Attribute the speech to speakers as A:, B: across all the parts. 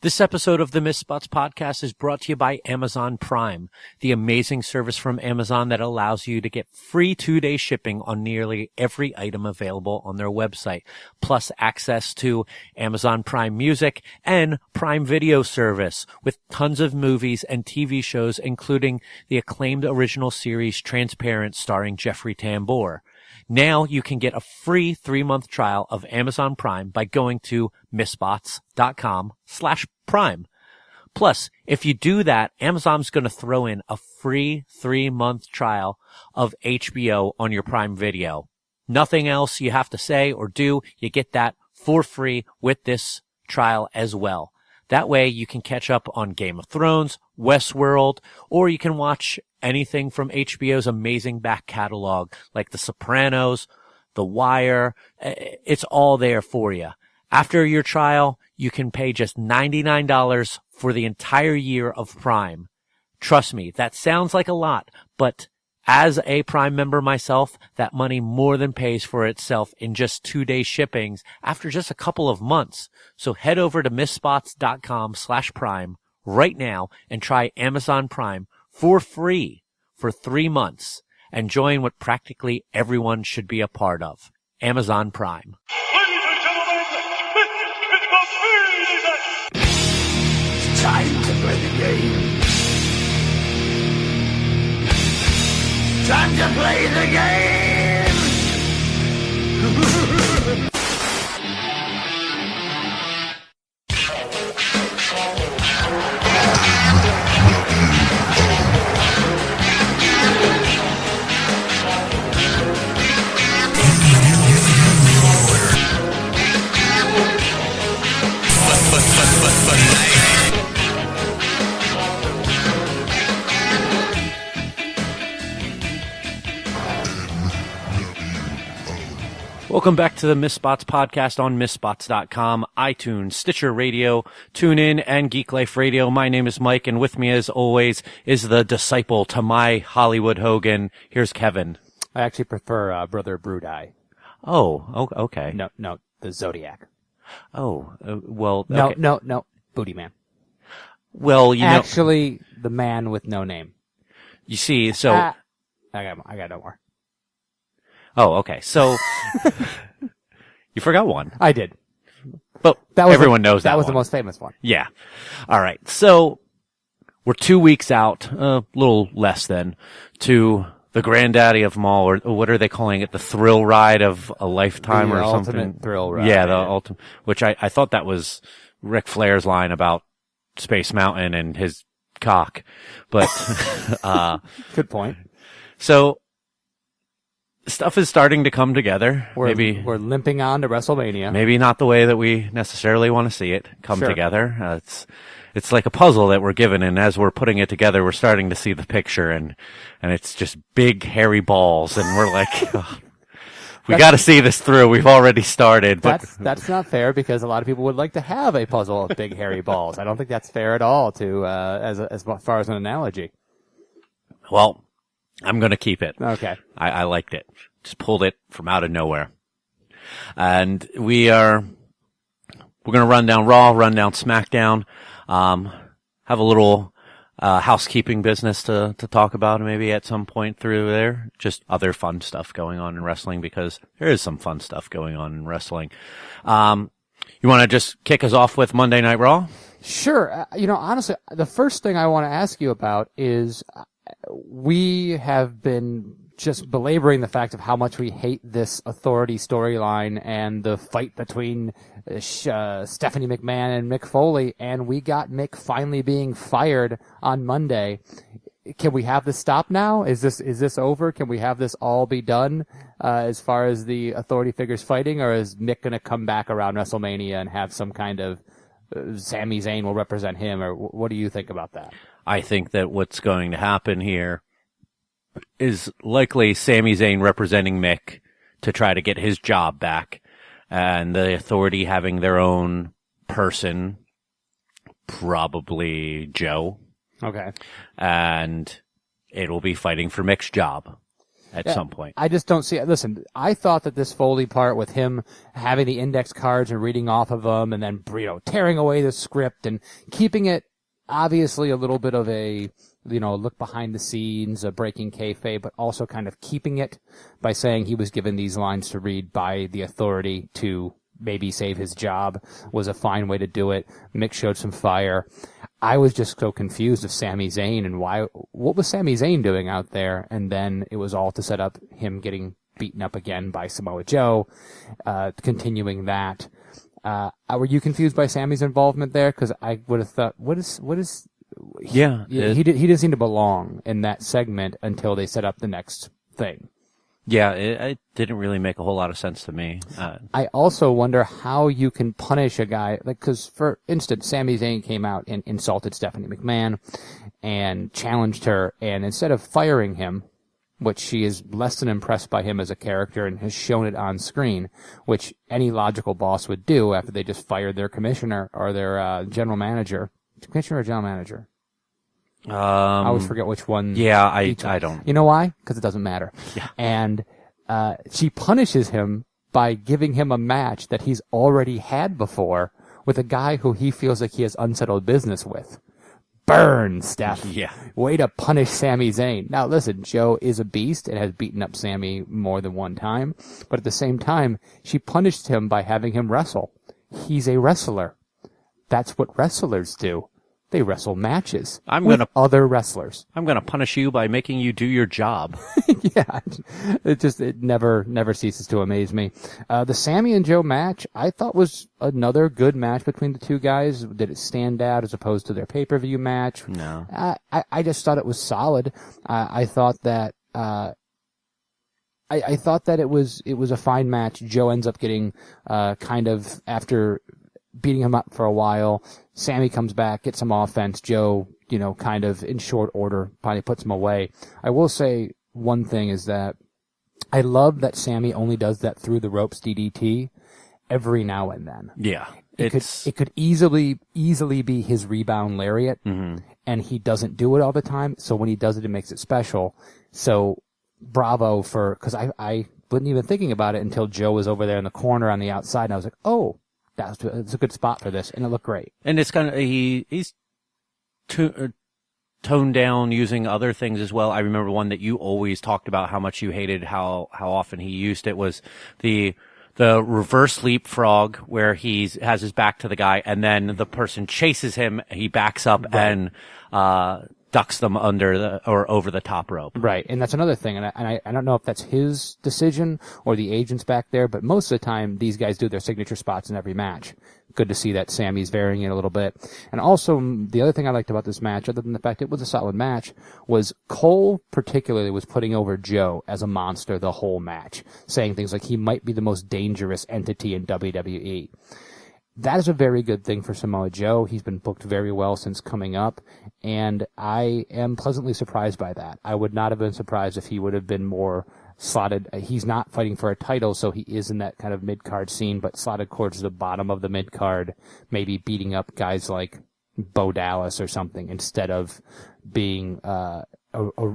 A: This episode of the Miss Spots podcast is brought to you by Amazon Prime, the amazing service from Amazon that allows you to get free 2-day shipping on nearly every item available on their website, plus access to Amazon Prime Music and Prime Video service with tons of movies and TV shows, including the acclaimed original series Transparent starring Jeffrey Tambor. Now you can get a free 3-month trial of Amazon Prime by going to misspots.com/prime. Plus, if you do that, Amazon's going to throw in a free 3-month trial of HBO on your Prime Video. Nothing else you have to say or do. You get that for free with this trial as well. That way you can catch up on Game of Thrones, Westworld, or you can watch anything from HBO's amazing back catalog, like The Sopranos, The Wire. It's all there for you. After your trial, you can pay just $99 for the entire year of Prime. Trust me, that sounds like a lot, but as a Prime member myself, that money more than pays for itself in just 2-day shippings after just a couple of months. So head over to missspots.com/prime right now and try Amazon Prime for free for 3 months and join what practically everyone should be a part of. Amazon Prime.
B: Ladies and gentlemen, it's the speed event!
C: It's time to play the game. Time to play the game!
A: Welcome back to the Miss Spots podcast on missspots.com, iTunes, Stitcher Radio, TuneIn, and Geek Life Radio. My name is Mike, and with me, as always, is the disciple to my Hollywood Hogan. Here's Kevin.
D: I actually prefer Brother Brudai.
A: Oh, okay.
D: No, the Zodiac.
A: Oh, well, okay.
D: No, Booty Man.
A: Well,
D: Actually, the man with no name.
A: You see, so...
D: I got no more.
A: Oh, okay. So, you forgot one.
D: I did.
A: But everyone knows that
D: That was
A: one.
D: the most famous one.
A: Yeah. All right. So, we're 2 weeks out, a little less than, to the granddaddy of them all, or what are they calling it? The thrill ride of a lifetime
D: The
A: or something?
D: ultimate thrill ride.
A: Yeah, the ultimate, which I thought that was Ric Flair's line about Space Mountain and his cock. But,
D: Good point.
A: so, stuff is starting to come together.
D: We're limping on to WrestleMania.
A: Maybe not the way that we necessarily want to see it come
D: Sure.
A: together. It's like a puzzle that we're given, and as we're putting it together, we're starting to see the picture, and it's just big, hairy balls, and we're like, oh, we got to see this through. We've already started. But
D: That's not fair, because a lot of people would like to have a puzzle of big hairy balls. I don't think that's fair at all to as far as an analogy.
A: well, I'm going to keep it.
D: Okay.
A: I liked it. Just pulled it from out of nowhere. And we're going to run down Raw, run down Smackdown, have a little, housekeeping business to talk about maybe at some point through there. Just other fun stuff going on in wrestling, because there is some fun stuff going on in wrestling. You want to just kick us off with Monday Night Raw?
D: Sure. Honestly, the first thing I want to ask you about is we have been just belaboring the fact of how much we hate this authority storyline and the fight between Stephanie McMahon and Mick Foley, and we got Mick finally being fired on Monday. Can we have this stop now? Is this over? Can we have this all be done as far as the authority figures fighting, or is Mick going to come back around WrestleMania and have some kind of Sami Zayn will represent him, or what do you think about that?
A: I think that what's going to happen here is likely Sami Zayn representing Mick to try to get his job back, and the authority having their own person, probably Joe.
D: Okay.
A: And it'll be fighting for Mick's job. at some point.
D: I just don't see it. Listen, I thought that this Foley part with him having the index cards and reading off of them and then, tearing away the script and keeping it obviously a little bit of a, look behind the scenes, a breaking kayfabe, but also kind of keeping it by saying he was given these lines to read by the Authority to maybe save his job was a fine way to do it. Mick showed some fire. I was just so confused of Sami Zayn and what was Sami Zayn doing out there? And then it was all to set up him getting beaten up again by Samoa Joe, continuing that. Were you confused by Sami's involvement there? Because I would have thought, what is?
A: Yeah,
D: he didn't seem to belong in that segment until they set up the next thing.
A: Yeah, it didn't really make a whole lot of sense to me.
D: I also wonder how you can punish a guy, because for instance, Sami Zayn came out and insulted Stephanie McMahon and challenged her, and instead of firing him, which she is less than impressed by him as a character and has shown it on screen, which any logical boss would do after they just fired their commissioner or their general manager. Commissioner or general manager? I always forget which one.
A: Yeah, I don't.
D: You know why? Because it doesn't matter.
A: Yeah.
D: And she punishes him by giving him a match that he's already had before with a guy who he feels like he has unsettled business with. Burn, Steph.
A: Yeah.
D: Way to punish Sami Zayn. Now, listen, Joe is a beast and has beaten up Sami more than one time. But at the same time, she punished him by having him wrestle. He's a wrestler. That's what wrestlers do. They wrestle matches with other wrestlers.
A: I'm going to punish you by making you do your job.
D: Yeah, it never ceases to amaze me. The Sami and Joe match, I thought was another good match between the two guys. Did it stand out as opposed to their pay-per-view match?
A: No.
D: I just thought it was solid. I thought that, I thought that it was a fine match. Joe ends up getting, kind of after beating him up for a while. Sami comes back, gets some offense. Joe, kind of in short order, finally puts him away. I will say one thing is that I love that Sami only does that through the ropes DDT every now and then.
A: Yeah.
D: It could easily be his rebound lariat, and he doesn't do it all the time. So when he does it, it makes it special. So bravo because I wasn't even thinking about it until Joe was over there in the corner on the outside, and I was like, oh, that's a good spot for this, and it looked great.
A: And it's kind of he's toned down using other things as well. I remember one that you always talked about how much you hated how often he used it was the reverse leapfrog where he has his back to the guy and then the person chases him, he backs up and ducks them under or over the top rope.
D: Right, and that's another thing, and I don't know if that's his decision or the agents back there, but most of the time these guys do their signature spots in every match. Good to see that Sami's varying it a little bit. And also, the other thing I liked about this match, other than the fact it was a solid match, was Cole particularly was putting over Joe as a monster the whole match, saying things like he might be the most dangerous entity in WWE. That is a very good thing for Samoa Joe. He's been booked very well since coming up, and I am pleasantly surprised by that. I would not have been surprised if he would have been more slotted. He's not fighting for a title, so he is in that kind of mid-card scene, but slotted towards the bottom of the mid-card, maybe beating up guys like Bo Dallas or something, instead of being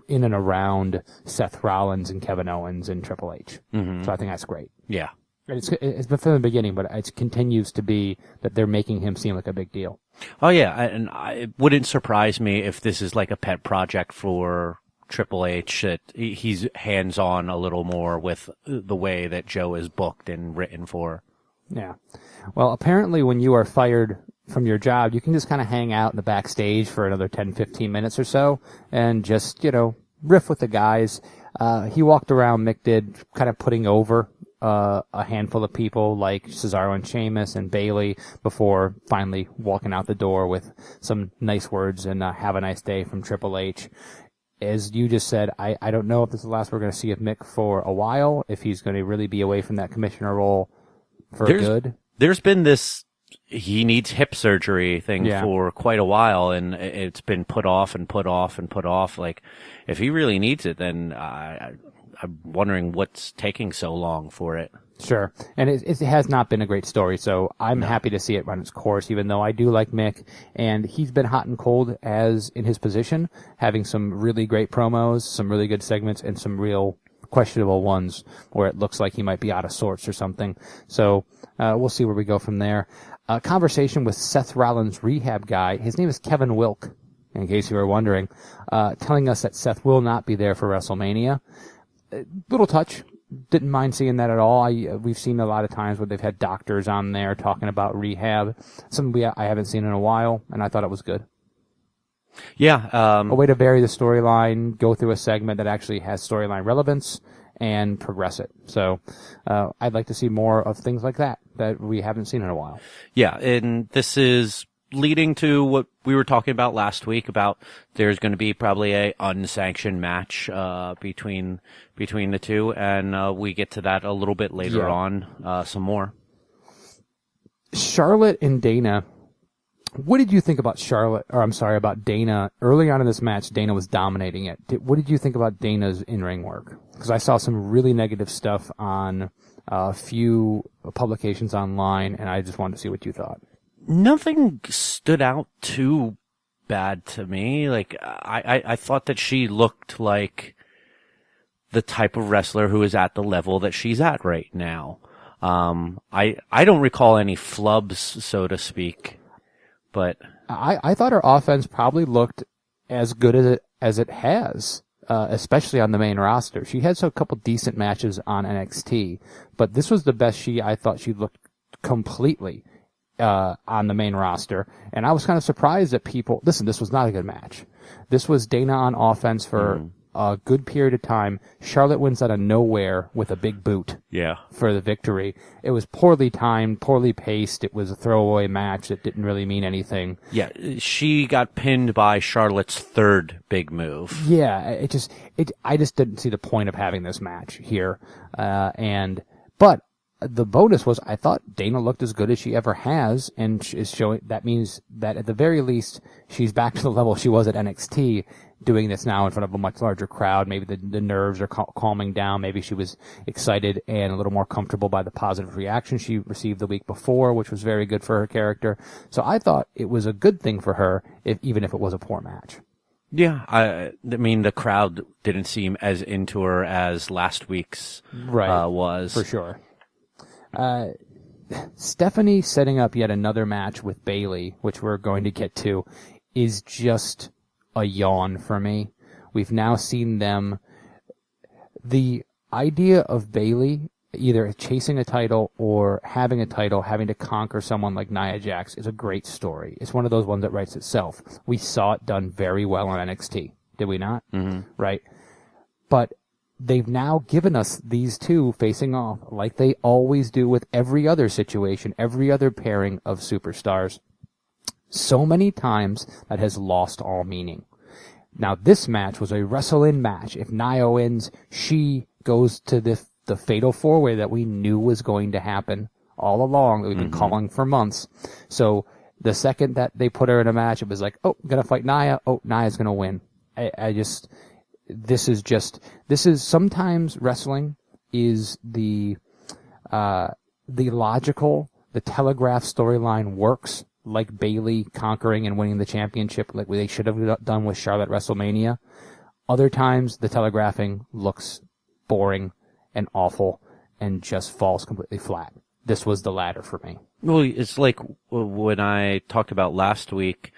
D: in and around Seth Rollins and Kevin Owens and Triple H. Mm-hmm. So I think that's great.
A: Yeah.
D: It's been from the beginning, but it continues to be that they're making him seem like a big deal.
A: Oh yeah, and it wouldn't surprise me if this is like a pet project for Triple H, that he's hands-on a little more with the way that Joe is booked and written for.
D: Yeah. Well, apparently when you are fired from your job, you can just kind of hang out in the backstage for another 10, 15 minutes or so and just, riff with the guys. He walked around, Mick did, kind of putting over a handful of people like Cesaro and Sheamus and Bayley before finally walking out the door with some nice words and have a nice day from Triple H. As you just said, I don't know if this is the last we're going to see of Mick for a while, if he's going to really be away from that commissioner role for good. There's
A: been this he needs hip surgery thing for quite a while, and it's been put off and put off and put off. Like, if he really needs it, then I'm wondering what's taking so long for it.
D: Sure. And it has not been a great story, so I'm happy to see it run its course, even though I do like Mick, and he's been hot and cold as in his position, having some really great promos, some really good segments, and some real questionable ones where it looks like he might be out of sorts or something. So we'll see where we go from there. Conversation with Seth Rollins' rehab guy. His name is Kevin Wilk, in case you were wondering, telling us that Seth will not be there for WrestleMania. Little touch. Didn't mind seeing that at all. We've seen a lot of times where they've had doctors on there talking about rehab. Something I haven't seen in a while, and I thought it was good.
A: Yeah.
D: A way to vary the storyline, go through a segment that actually has storyline relevance, and progress it. So I'd like to see more of things like that we haven't seen in a while.
A: Yeah, and this is leading to what we were talking about last week about there's going to be probably a unsanctioned match between the two, and we get to that a little bit later on, some more.
D: Charlotte and Dana. What did you think about about Dana? Early on in this match, Dana was dominating it. What did you think about Dana's in-ring work? Because I saw some really negative stuff on a few publications online, and I just wanted to see what you thought.
A: Nothing stood out too bad to me. Like, I thought that she looked like the type of wrestler who is at the level that she's at right now. I don't recall any flubs, so to speak, but
D: I thought her offense probably looked as good as it has, especially on the main roster. She had a couple decent matches on NXT, but this was the best I thought she looked completely on the main roster. And I was kind of surprised that this was not a good match. This was Dana on offense for a good period of time. Charlotte wins out of nowhere with a big boot for the victory. It was poorly timed, poorly paced. It was a throwaway match that didn't really mean anything. Yeah,
A: she got pinned by Charlotte's third big move.
D: Yeah, I just didn't see the point of having this match here. But the bonus was I thought Dana looked as good as she ever has, and is showing. That means that at the very least she's back to the level she was at NXT, doing this now in front of a much larger crowd. Maybe the nerves are calming down. Maybe she was excited and a little more comfortable by the positive reaction she received the week before, which was very good for her character. So I thought it was a good thing for her, even if it was a poor match.
A: Yeah, I mean, the crowd didn't seem as into her as last week's was.
D: For sure. Stephanie setting up yet another match with Bayley, which we're going to get to, is just a yawn for me. We've now seen them. The idea of Bayley either chasing a title or having a title, having to conquer someone like Nia Jax is a great story. It's one of those ones that writes itself. We saw it done very well on NXT, did we not? Mm-hmm. Right? But they've now given us these two facing off like they always do with every other situation, every other pairing of superstars. So many times that has lost all meaning. Now, this match was a wrestle-in match. If Nia wins, she goes to the fatal four-way that we knew was going to happen all along, that we've been calling for months. So the second that they put her in a match, it was like, oh, I'm going to fight Nia. Oh, Nia's going to win. This is sometimes wrestling is the logical, the telegraph storyline works, like Bayley conquering and winning the championship like they should have done with Charlotte WrestleMania. Other times the telegraphing looks boring and awful and just falls completely flat. This was the latter for me.
A: Well, it's like when I talked about last week,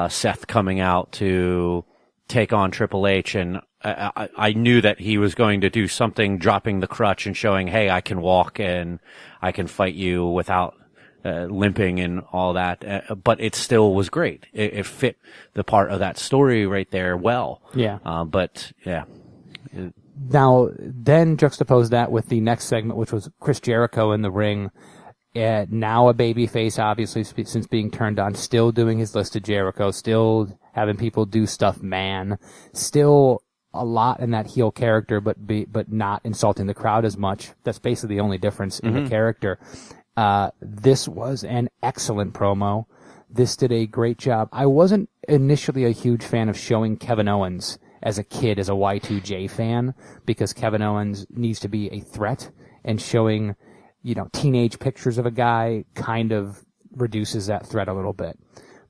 A: Seth coming out to take on Triple H, and I knew that he was going to do something, dropping the crutch and showing, hey, I can walk and I can fight you without limping and all that. But it still was great. It fit the part of that story right there well. Yeah.
D: Now, then juxtapose that with the next segment, which was Chris Jericho in the ring. Now a babyface, obviously, since being turned on, still doing his list of Jericho, still having people do stuff, man. Still a lot in that heel character, but not insulting the crowd as much. That's basically the only difference in the character. This was an excellent promo. This did a great job. I wasn't initially a huge fan of showing Kevin Owens as a kid, as a Y2J fan, because Kevin Owens needs to be a threat, and showing, teenage pictures of a guy kind of reduces that threat a little bit.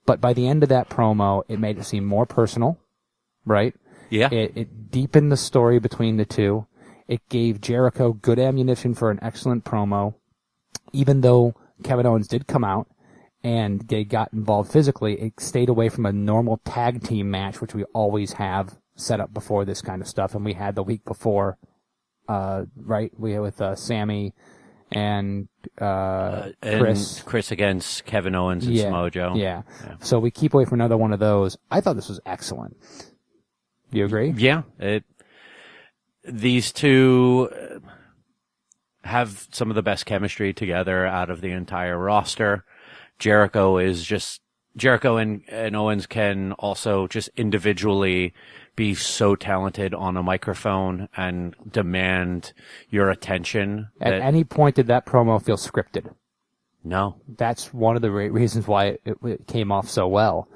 D: But by the end of that promo, it made it seem more personal, right? Yeah. It deepened the story between the two. It gave Jericho good ammunition for an excellent promo. Even though Kevin Owens did come out and they got involved physically, it stayed away from a normal tag team match, which we always have set up before this kind of stuff. And we had the week before, right? We had with Sammy and
A: Chris against Kevin Owens and Samoa Joe.
D: Yeah. So we keep away from another one of those. I thought this was excellent. Do you agree?
A: Yeah. These two have some of the best chemistry together out of the entire roster. Jericho and Owens can also just individually be so talented on a microphone and demand your attention.
D: At any point did that promo feel scripted?
A: No.
D: That's one of the reasons why it came off so well.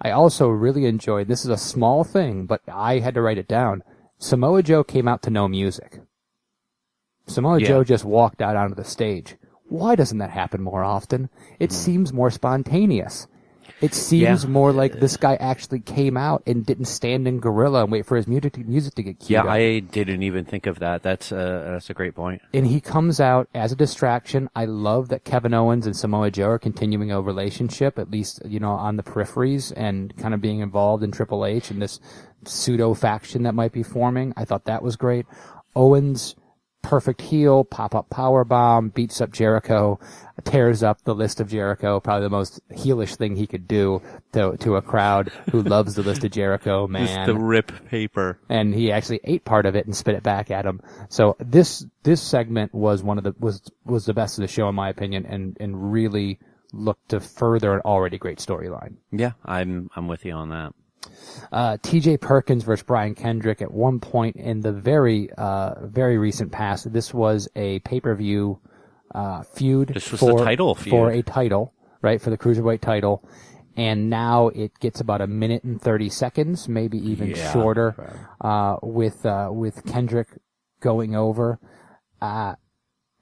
D: I also really enjoyed, this is a small thing, but I had to write it down. Samoa Joe came out to no music. Samoa Joe just walked out onto the stage. Why doesn't that happen more often? It seems more spontaneous. It seems more like this guy actually came out and didn't stand in gorilla and wait for his music to get queued up.
A: I didn't even think of that. That's a great point.
D: And he comes out as a distraction. I love that Kevin Owens and Samoa Joe are continuing a relationship, at least, on the peripheries and kind of being involved in Triple H and this pseudo faction that might be forming. I thought that was great. Owens, perfect heel, pop-up powerbomb, beats up Jericho, tears up the list of Jericho, probably the most heelish thing he could do to a crowd who loves the list of Jericho, man.
A: Just the rip paper.
D: And he actually ate part of it and spit it back at him. So this segment was was the best of the show in my opinion, and really looked to further an already great storyline.
A: Yeah, I'm with you on that.
D: TJ Perkins versus Brian Kendrick at one point in the very recent past. This was a pay-per-view feud.
A: This was the title feud.
D: For a title, right? For the Cruiserweight title. And now it gets about 1 minute and 30 seconds, maybe even shorter, with Kendrick going over. I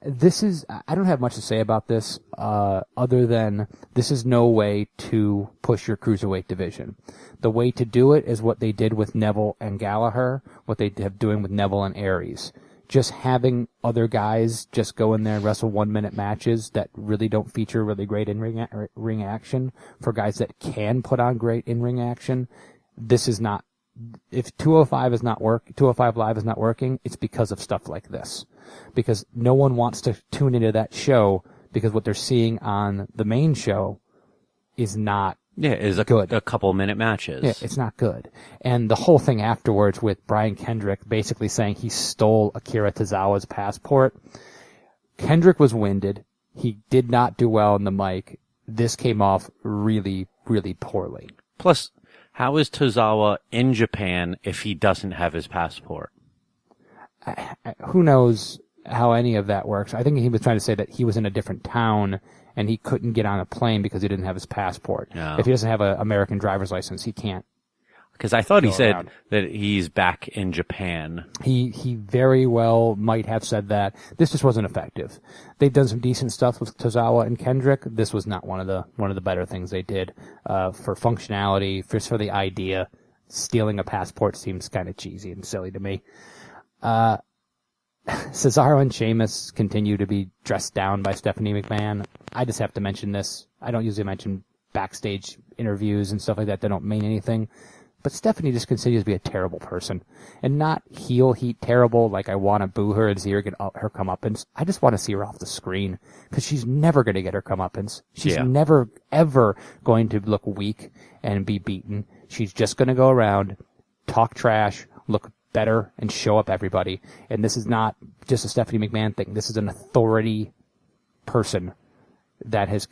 D: don't have much to say about this, other than this is no way to push your Cruiserweight division. The way to do it is what they did with Neville and Gallagher, what they have doing with Neville and Aries. Just having other guys just go in there and wrestle 1 minute matches that really don't feature really great in-ring action for guys that can put on great in-ring action. This is not, if 205 Live is not working, it's because of stuff like this. Because no one wants to tune into that show because what they're seeing on the main show is not good.
A: A couple minute matches.
D: Yeah, it's not good. And the whole thing afterwards with Brian Kendrick basically saying he stole Akira Tozawa's passport. Kendrick was winded. He did not do well on the mic. This came off really, really poorly.
A: Plus, how is Tozawa in Japan if he doesn't have his passport?
D: Who knows how any of that works. I think he was trying to say that he was in a different town and he couldn't get on a plane because he didn't have his passport.
A: No.
D: If he doesn't have an American driver's license, he can't.
A: Because I thought he said
D: around.
A: that he's back in Japan.
D: He very well might have said that. This just wasn't effective. They've done some decent stuff with Tozawa and Kendrick. This was not one of the better things they did for functionality, just for the idea. Stealing a passport seems kind of cheesy and silly to me. Cesaro and Sheamus continue to be dressed down by Stephanie McMahon. I just have to mention this. I don't usually mention backstage interviews and stuff like that. They don't mean anything. But Stephanie just continues to be a terrible person. And not heel heat terrible, like I want to boo her and see her get her comeuppance. I just want to see her off the screen. Because she's never going to get her comeuppance. She's never, ever going to look weak and be beaten. She's just going to go around, talk trash, look better, and show up everybody. And this is not just a Stephanie McMahon thing. This is an authority person that has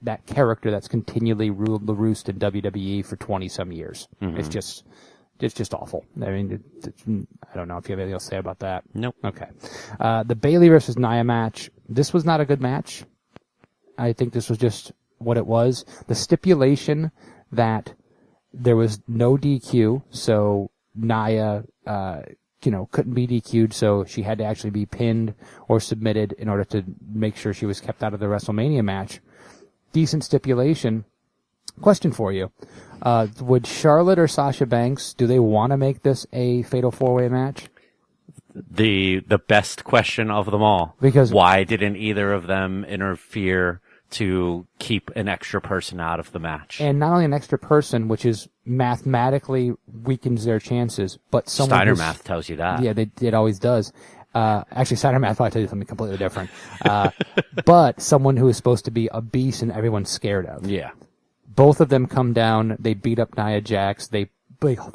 D: that character that's continually ruled the roost in WWE for 20-some years. Mm-hmm. It's just awful. I mean, I don't know if you have anything else to say about that.
A: Nope.
D: Okay. The Bayley versus Nia match. This was not a good match. I think this was just what it was. The stipulation that there was no DQ, so Nia, couldn't be DQ'd, so she had to actually be pinned or submitted in order to make sure she was kept out of the WrestleMania match. Decent stipulation. Question for you. Would Charlotte or Sasha Banks, do they want to make this a fatal four-way match?
A: the best question of them all.
D: Because
A: why didn't either of them interfere to keep an extra person out of the match?
D: And not only an extra person, which is mathematically weakens their chances, but someone
A: Steiner math tells you that.
D: Yeah, it always does. Actually, Steiner math probably tells you something completely different. But someone who is supposed to be a beast and everyone's scared of.
A: Yeah.
D: Both of them come down. They beat up Nia Jax. They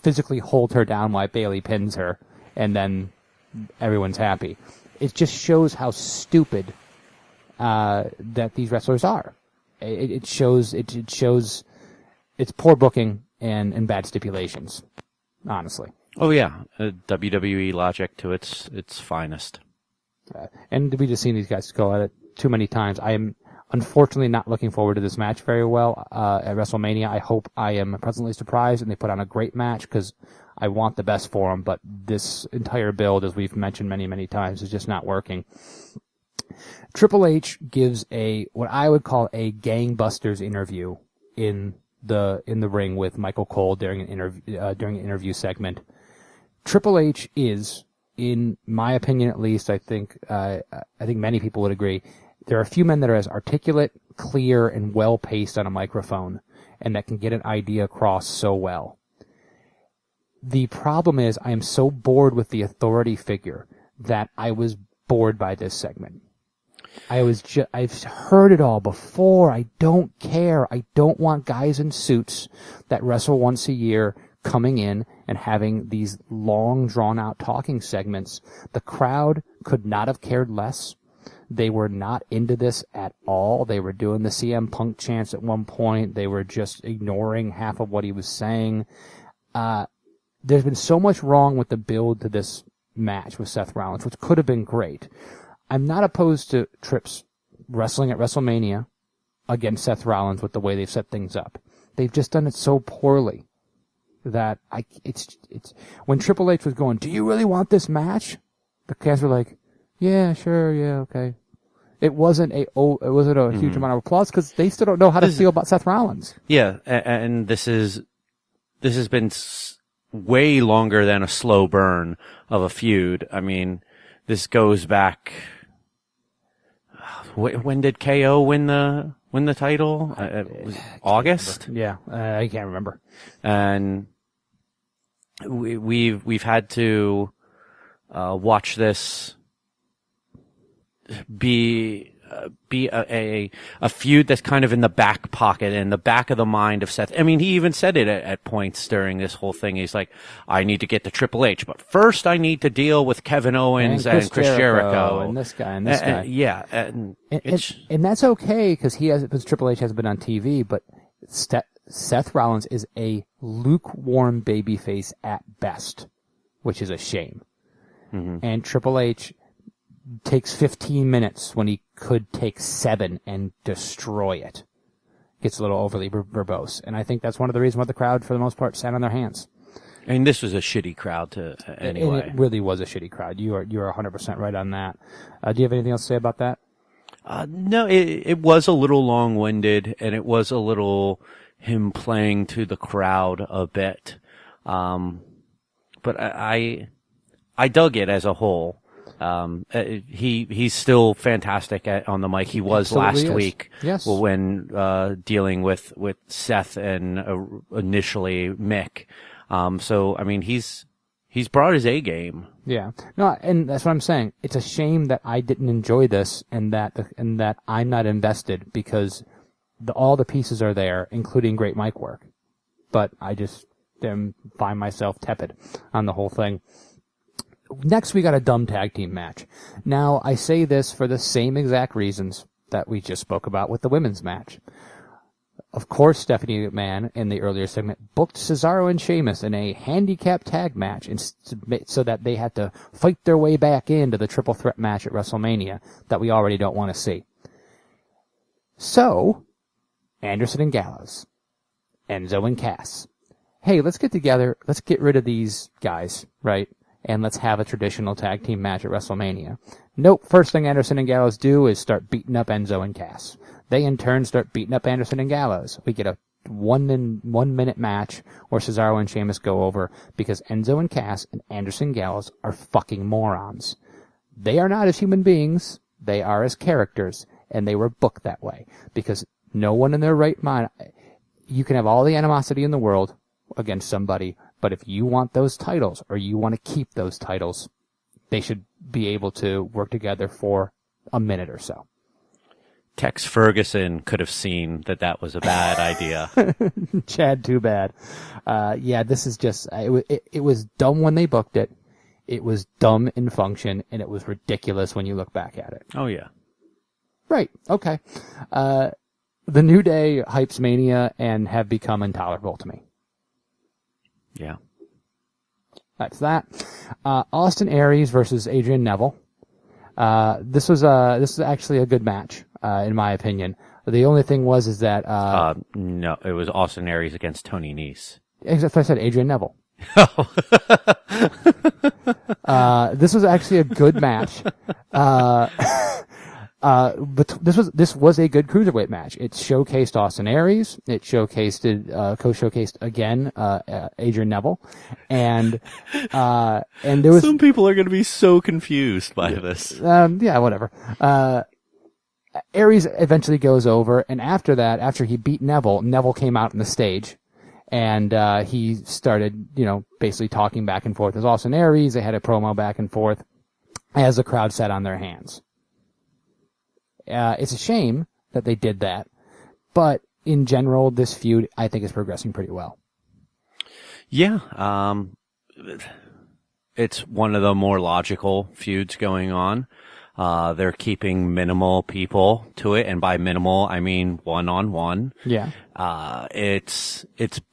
D: physically hold her down while Bayley pins her, and then everyone's happy. It just shows how stupid that these wrestlers are. It shows it's poor booking and bad stipulations, honestly.
A: Oh yeah, WWE logic to its finest.
D: And we just seen these guys go at it too many times. I am unfortunately not looking forward to this match very well at WrestleMania. I hope I am pleasantly surprised and they put on a great match because I want the best for them. But this entire build, as we've mentioned many, many times, is just not working. Triple H gives what I would call a gangbusters interview in the ring with Michael Cole during an interview segment. Triple H is, in my opinion at least, I think many people would agree, there are a few men that are as articulate, clear, and well-paced on a microphone, and that can get an idea across so well. The problem is, I am so bored with the authority figure that I was bored by this segment. I've heard it all before. I don't care. I don't want guys in suits that wrestle once a year coming in and having these long, drawn-out talking segments. The crowd could not have cared less. They were not into this at all. They were doing the CM Punk chants at one point. They were just ignoring half of what he was saying. There's been so much wrong with the build to this match with Seth Rollins, which could have been great. I'm not opposed to Trips wrestling at WrestleMania against Seth Rollins with the way they've set things up. They've just done it so poorly that it's when Triple H was going, "Do you really want this match?" The cast were like, "Yeah, sure, yeah, okay." It wasn't a huge amount of applause because they still don't know how to feel about Seth Rollins.
A: Yeah, and this has been way longer than a slow burn of a feud. I mean, this goes back. When did KO win the title? It was August.
D: Yeah, I can't remember.
A: And we've had to watch this be a feud that's kind of in the back pocket, in the back of the mind of Seth. I mean, he even said it at points during this whole thing. He's like, I need to get to Triple H, but first I need to deal with Kevin Owens and Chris Jericho.
D: And this guy and this guy.
A: Yeah.
D: And that's okay because Triple H hasn't been on TV, but Seth Rollins is a lukewarm babyface at best, which is a shame. Mm-hmm. And Triple H takes 15 minutes when he could take 7 and destroy it. Gets a little overly verbose. And I think that's one of the reasons why the crowd, for the most part, sat on their hands.
A: And this was a shitty crowd anyway.
D: And it really was a shitty crowd. You are 100% right on that. Do you have anything else to say about that?
A: No, it was a little long-winded, and it was a little him playing to the crowd a bit. But I dug it as a whole. He's still fantastic on the mic. He was last week.
D: Yes.
A: When dealing with Seth and initially Mick. So I mean, he's brought his A game.
D: Yeah. No, and that's what I'm saying. It's a shame that I didn't enjoy this and that I'm not invested because all the pieces are there, including great mic work. But I just find myself tepid on the whole thing. Next, we got a dumb tag team match. Now, I say this for the same exact reasons that we just spoke about with the women's match. Of course, Stephanie McMahon, in the earlier segment, booked Cesaro and Sheamus in a handicap tag match so that they had to fight their way back into the triple threat match at WrestleMania that we already don't want to see. So, Anderson and Gallows, Enzo and Cass. Hey, let's get together, let's get rid of these guys, right? And let's have a traditional tag team match at WrestleMania. Nope, first thing Anderson and Gallows do is start beating up Enzo and Cass. They in turn start beating up Anderson and Gallows. We get a 1 minute match where Cesaro and Sheamus go over because Enzo and Cass and Anderson Gallows are fucking morons. They are not as human beings. They are as characters, and they were booked that way because no one in their right mind. You can have all the animosity in the world against somebody, but if you want those titles or you want to keep those titles, they should be able to work together for a minute or so.
A: Tex Ferguson could have seen that was a bad idea.
D: Chad, too bad. Yeah, this is just, it was dumb when they booked it. It was dumb in function, and it was ridiculous when you look back at it.
A: Oh, yeah.
D: Right, okay. The New Day hypes Mania and have become intolerable to me.
A: Yeah.
D: That's that. Austin Aries versus Adrian Neville. This was actually a good match, in my opinion. The only thing is that,
A: no, it was Austin Aries against Tony Nese.
D: Except I said Adrian Neville. This was actually a good match. But this was a good cruiserweight match. It showcased Austin Aries. It co-showcased again, Adrian Neville. And there was...
A: Some people are going to be so confused by this.
D: Yeah, whatever. Aries eventually goes over, and after that, after he beat Neville came out on the stage. And he started, basically talking back and forth with Austin Aries. They had a promo back and forth as the crowd sat on their hands. It's a shame that they did that, but in general, this feud, I think, is progressing pretty well.
A: Yeah, it's one of the more logical feuds going on. They're keeping minimal people to it, and by minimal, I mean one-on-one.
D: Yeah.
A: It's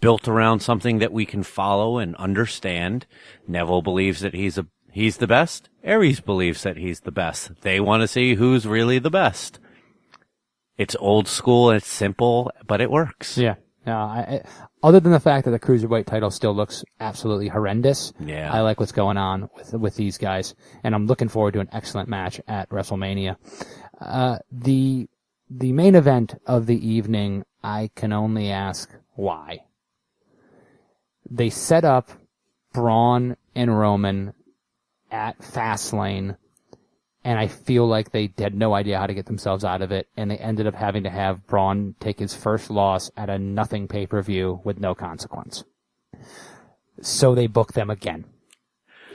A: built around something that we can follow and understand. Neville believes that he's the best. Aries believes that he's the best. They want to see who's really the best. It's old school, it's simple, but it works.
D: Yeah. Other than the fact that the Cruiserweight title still looks absolutely horrendous,
A: yeah.
D: I like what's going on with these guys, and I'm looking forward to an excellent match at WrestleMania. The main event of the evening, I can only ask why. They set up Braun and Roman at Fastlane, and I feel like they had no idea how to get themselves out of it, and they ended up having to have Braun take his first loss at a nothing pay-per-view with no consequence. So they booked them again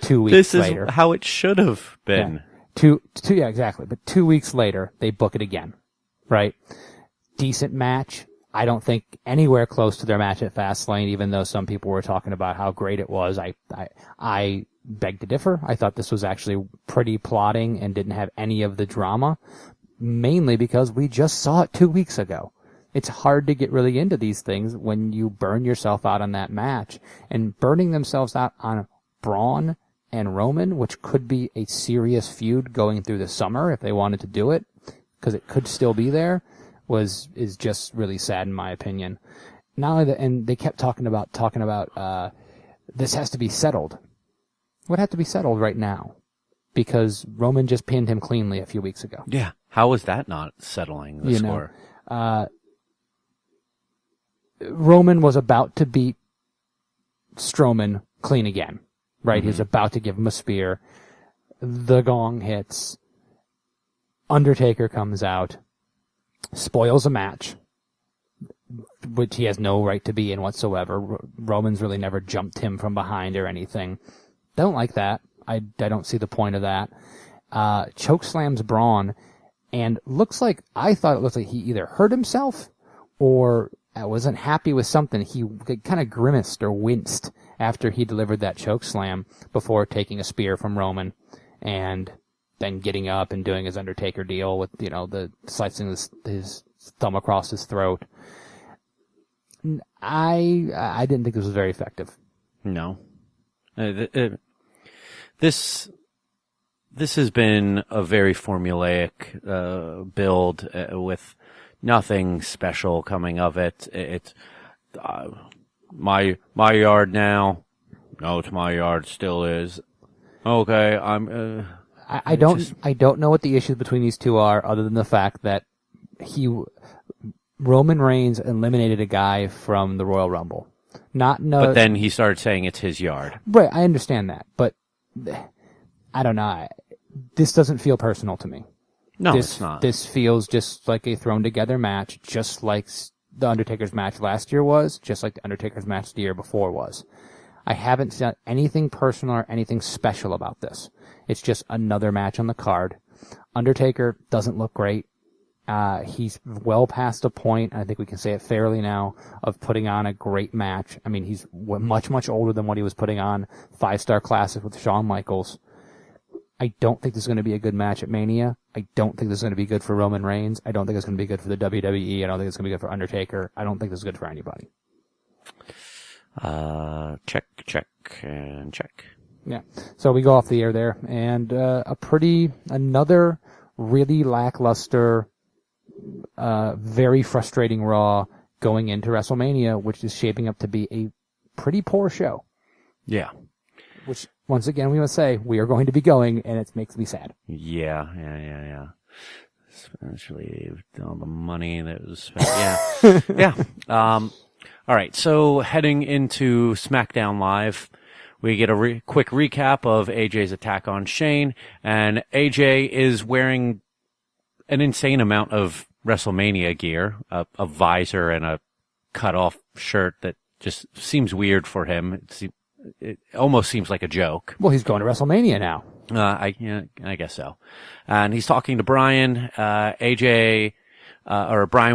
D: 2 weeks later.
A: This is how it should have been.
D: Yeah. Yeah, exactly. But 2 weeks later, they book it again, right? Decent match. I don't think anywhere close to their match at Fastlane, even though some people were talking about how great it was. I beg to differ. I thought this was actually pretty plotting and didn't have any of the drama, mainly because we just saw it 2 weeks ago. It's hard to get really into these things when you burn yourself out on that match. And burning themselves out on Braun and Roman, which could be a serious feud going through the summer if they wanted to do it, because it could still be there, is just really sad in my opinion. Not only that, and they kept talking about this has to be settled. What had to be settled right now? Because Roman just pinned him cleanly a few weeks ago.
A: Yeah. How is that not settling the score?
D: Roman was about to beat Strowman clean again, right? Mm-hmm. He was about to give him a spear. The gong hits. Undertaker comes out, spoils a match, which he has no right to be in whatsoever. Roman's really never jumped him from behind or anything. Don't like that. I don't see the point of that. Chokeslams Braun, and I thought it looked like he either hurt himself or wasn't happy with something. He kind of grimaced or winced after he delivered that chokeslam before taking a spear from Roman and then getting up and doing his Undertaker deal with, the slicing his thumb across his throat. I didn't think this was very effective.
A: No. This has been a very formulaic build with nothing special coming of it. It's my yard now. No, it's my yard. Still is. Okay,
D: I don't know what the issues between these two are, other than the fact that Roman Reigns eliminated a guy from the Royal Rumble.
A: But then he started saying it's his yard.
D: Right, I understand that, but I don't know. This doesn't feel personal to me.
A: No, it's not.
D: This feels just like a thrown together match, just like the Undertaker's match last year was, just like the Undertaker's match the year before was. I haven't seen anything personal or anything special about this. It's just another match on the card. Undertaker doesn't look great. He's well past the point, I think we can say it fairly now, of putting on a great match. I mean, he's much, much older than what he was putting on 5-star Classic with Shawn Michaels. I don't think this is going to be a good match at Mania. I don't think this is going to be good for Roman Reigns. I don't think it's going to be good for the WWE. I don't think it's going to be good for Undertaker. I don't think this is good for anybody.
A: Check, and check.
D: Yeah. So we go off the air there, and another really lackluster, very frustrating Raw going into WrestleMania, which is shaping up to be a pretty poor show.
A: Yeah.
D: Which, once again, we must say, we are going to be going, and it makes me sad.
A: Yeah. Especially with all the money that was spent. Yeah. Yeah. All right. So heading into SmackDown Live, we get a quick recap of AJ's attack on Shane, and AJ is wearing an insane amount of WrestleMania gear, a visor and a cut-off shirt that just seems weird for him. It almost seems like a joke.
D: Well, he's going to WrestleMania now.
A: I guess so. And he's talking to Brian. Brian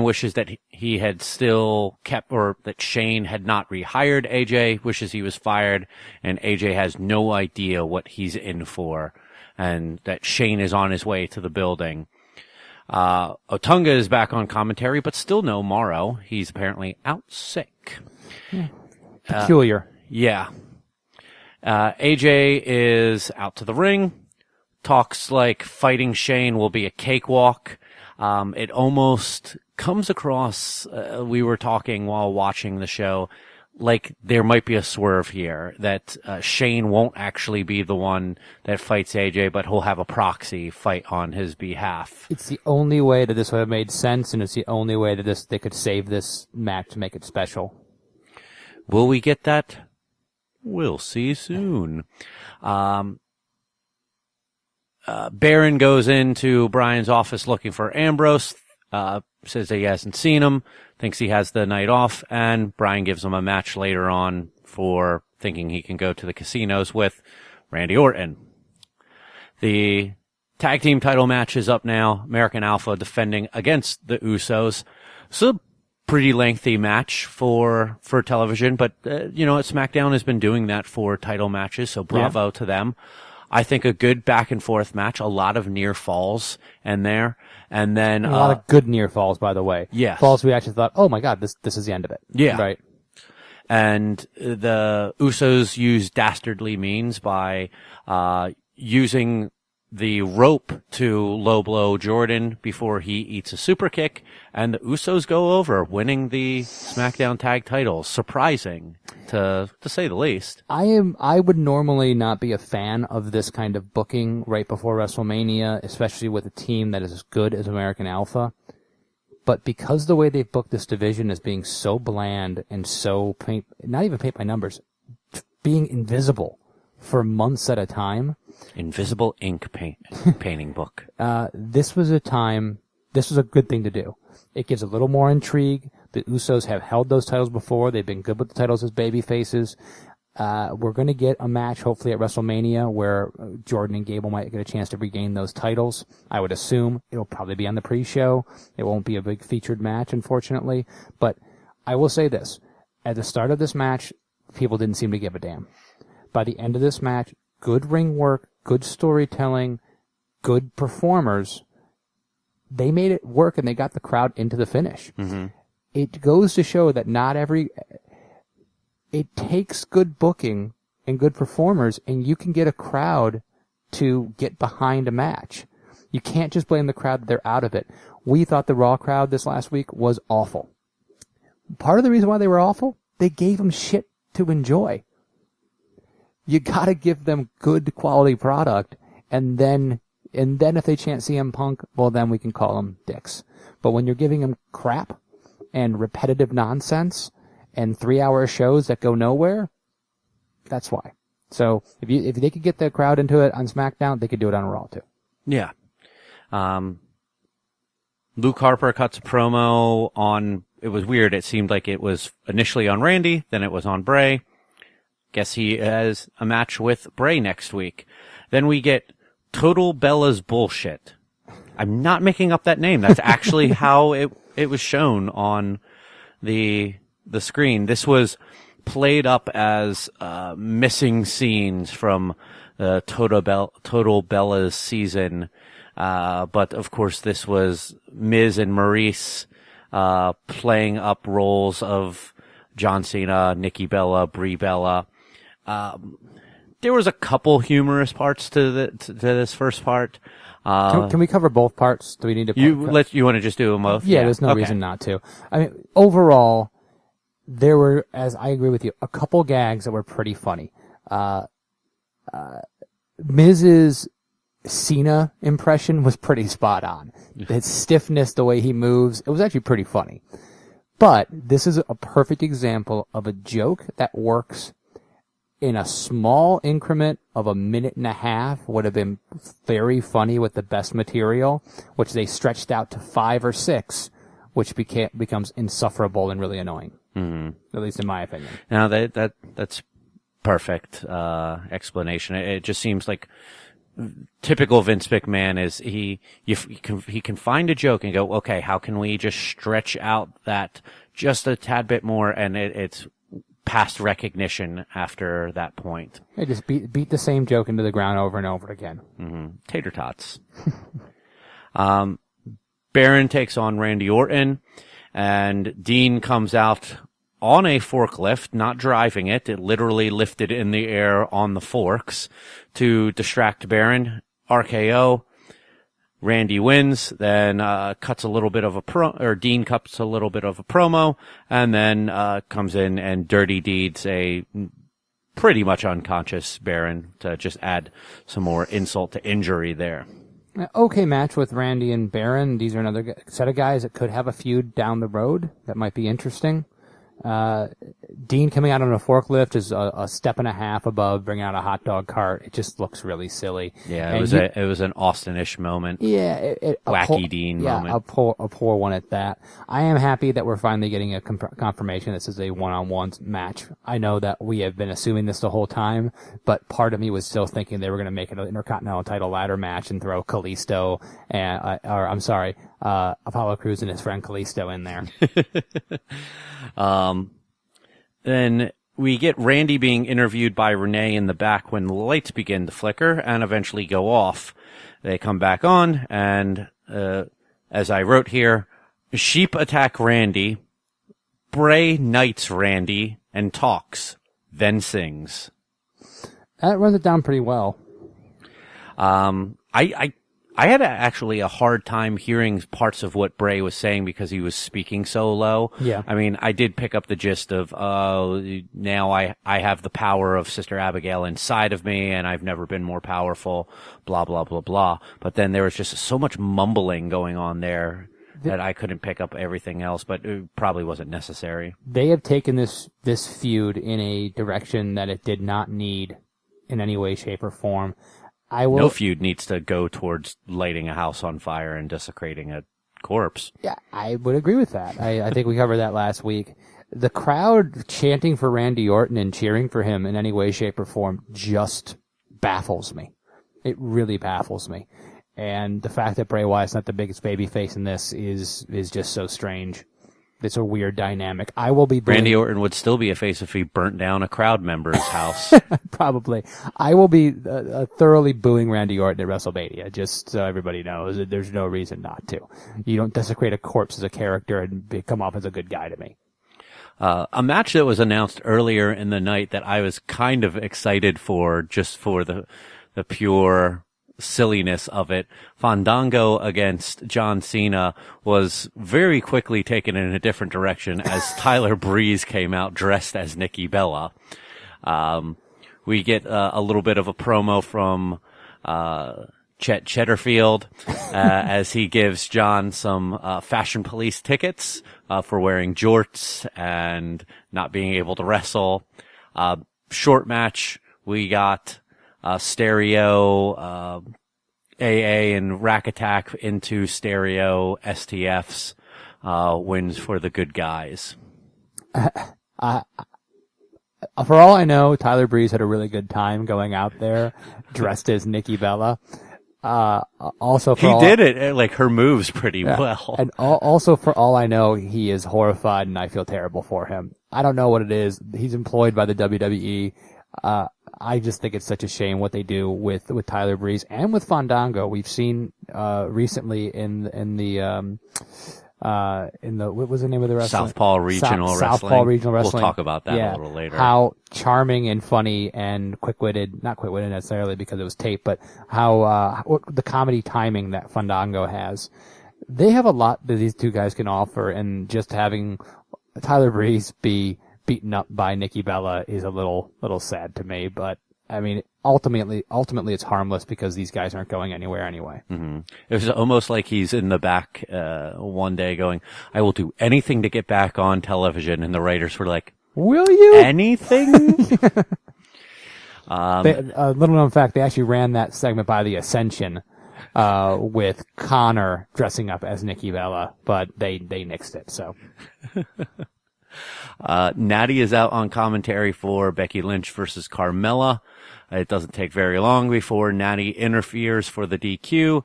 A: wishes that he had still kept, or that Shane had not rehired AJ, wishes he was fired, and AJ has no idea what he's in for, and that Shane is on his way to the building. Otunga is back on commentary, but still no Morrow. He's apparently out sick.
D: Yeah. Peculiar.
A: Yeah. AJ is out to the ring, talks like fighting Shane will be a cakewalk. It almost comes across, we were talking while watching the show, like there might be a swerve here, that Shane won't actually be the one that fights AJ, but he'll have a proxy fight on his behalf.
D: It's the only way that this would have made sense, and it's the only way that they could save this match to make it special.
A: Will we get that? We'll see soon. Baron goes into Brian's office looking for Ambrose, says that he hasn't seen him, thinks he has the night off, and Brian gives him a match later on for thinking he can go to the casinos with Randy Orton. The tag team title match is up now. American Alpha defending against the Usos. So pretty lengthy match for television, but SmackDown has been doing that for title matches, so bravo to them. I think a good back and forth match, a lot of near falls in there, and then
D: a lot of good near falls, by the way.
A: Yes.
D: Falls we actually thought, oh my god, this is the end of it.
A: Yeah.
D: Right.
A: And the Usos use dastardly means by using the rope to low blow Jordan before he eats a super kick, and the Usos go over, winning the SmackDown tag titles. Surprising, to say the least.
D: I would normally not be a fan of this kind of booking right before WrestleMania, especially with a team that is as good as American Alpha. But because the way they've booked this division as being so bland and so not even paint by numbers, being invisible for months at a time.
A: Invisible ink painting book.
D: This was a good thing to do. It gives a little more intrigue. The Usos have held those titles before. They've been good with the titles as baby faces. We're going to get a match, hopefully, at WrestleMania where Jordan and Gable might get a chance to regain those titles. I would assume it'll probably be on the pre-show. It won't be a big featured match, unfortunately. But I will say this. At the start of this match, people didn't seem to give a damn. By the end of this match, good ring work, good storytelling, good performers. They made it work, and they got the crowd into the finish. Mm-hmm. It goes to show that it takes good booking and good performers, and you can get a crowd to get behind a match. You can't just blame the crowd that they're out of it. We thought the Raw crowd this last week was awful. Part of the reason why they were awful, they gave them shit to enjoy. You gotta give them good quality product, and then if they chant CM Punk, well then we can call them dicks. But when you're giving them crap, and repetitive nonsense and 3-hour shows that go nowhere, that's why. So if they could get the crowd into it on SmackDown, they could do it on Raw too.
A: Yeah. Luke Harper cuts a promo on, it was weird. It seemed like it was initially on Randy, then it was on Bray. Guess he has a match with Bray next week. Then we get Total Bella's Bullshit. I'm not making up that name. That's actually how it was shown on the screen. This was played up as missing scenes from the Total Bella's season. But of course this was Miz and Maurice playing up roles of John Cena, Nikki Bella, Brie Bella. There was a couple humorous parts to this first part.
D: Can we cover both parts? Do we need to?
A: You want to just do them both?
D: Yeah, there's no reason not to. I mean, overall, there were, as I agree with you, a couple gags that were pretty funny. Miz's Cena impression was pretty spot on. His stiffness, the way he moves, it was actually pretty funny. But this is a perfect example of a joke that works in a small increment of a minute and a half. Would have been very funny with the best material, which they stretched out to 5 or 6, which becomes insufferable and really annoying. Mm-hmm. At least in my opinion.
A: Now that's perfect explanation. It just seems like typical Vince McMahon is he can find a joke and go, okay, how can we just stretch out that just a tad bit more, and it's past recognition after that point.
D: They just beat the same joke into the ground over and over again.
A: Mm-hmm. Tater tots. Baron takes on Randy Orton, and Dean comes out on a forklift, not driving it. It literally lifted in the air on the forks to distract Baron. RKO. Randy wins, then cuts a little bit of Dean cuts a little bit of a promo, and then comes in and Dirty Deeds a pretty much unconscious Baron to just add some more insult to injury there.
D: Okay match with Randy and Baron. These are another set of guys that could have a feud down the road that might be interesting. Dean coming out on a forklift is a step and a half above bringing out a hot dog cart. It just looks really silly.
A: Yeah, it was an Austin-ish moment.
D: Yeah,
A: wacky Dean moment.
D: Yeah, a poor one at that. I am happy that we're finally getting a confirmation this is a one-on-one match. I know that we have been assuming this the whole time, but part of me was still thinking they were going to make it an Intercontinental title ladder match and throw Kalisto and, Apollo Crews and his friend Kalisto in there.
A: Then we get Randy being interviewed by Renee in the back when the lights begin to flicker and eventually go off. They come back on, and as I wrote here, sheep attack Randy, Bray knights Randy and talks, then sings.
D: That runs it down pretty well.
A: I had actually a hard time hearing parts of what Bray was saying because he was speaking so low.
D: Yeah.
A: I mean, I did pick up the gist of, now I have the power of Sister Abigail inside of me and I've never been more powerful, blah, blah, blah, blah. But then there was just so much mumbling going on there that I couldn't pick up everything else, but it probably wasn't necessary.
D: They have taken this feud in a direction that it did not need in any way, shape, or form.
A: No feud needs to go towards lighting a house on fire and desecrating a corpse.
D: Yeah, I would agree with that. I think we covered that last week. The crowd chanting for Randy Orton and cheering for him in any way, shape, or form just baffles me. It really baffles me. And the fact that Bray Wyatt's not the biggest babyface in this is just so strange. It's a weird dynamic. I will be
A: Randy Orton would still be a face if he burnt down a crowd member's house.
D: Probably. I will be thoroughly booing Randy Orton at WrestleMania, just so everybody knows that there's no reason not to. You don't desecrate a corpse as a character and come off as a good guy to me.
A: A match that was announced earlier in the night that I was kind of excited for, just for the pure silliness of it. Fandango against John Cena was very quickly taken in a different direction as Tyler Breeze came out dressed as Nikki Bella. We get a little bit of a promo from Chet Cheddarfield, as he gives John some fashion police tickets for wearing jorts and not being able to wrestle. Short match, we got Stereo, AA and Rack Attack into Stereo STFs, wins for the good guys.
D: For all I know, Tyler Breeze had a really good time going out there dressed as Nikki Bella. Also,
A: He did it, like, her moves pretty well.
D: And also, for all I know, he is horrified, and I feel terrible for him. I don't know what it is. He's employed by the WWE. I just think it's such a shame what they do with Tyler Breeze and with Fandango. We've seen recently in the what was the name of the wrestling?
A: Southpaw Regional Wrestling.
D: Southpaw Regional Wrestling.
A: We'll talk about that a little later.
D: How charming and funny and quick-witted, not quick-witted necessarily because it was tape, but how the comedy timing that Fandango has. They have a lot that these two guys can offer, and just having Tyler Breeze be beaten up by Nikki Bella is a little sad to me, but I mean, ultimately it's harmless because these guys aren't going anywhere anyway.
A: Mm-hmm. It was almost like he's in the back one day going, I will do anything to get back on television. And the writers were like,
D: will you?
A: Anything?
D: Little known fact, they actually ran that segment by the Ascension with Connor dressing up as Nikki Bella, but they nixed it, so...
A: Natty is out on commentary for Becky Lynch versus Carmella. It doesn't take very long before Natty interferes for the DQ.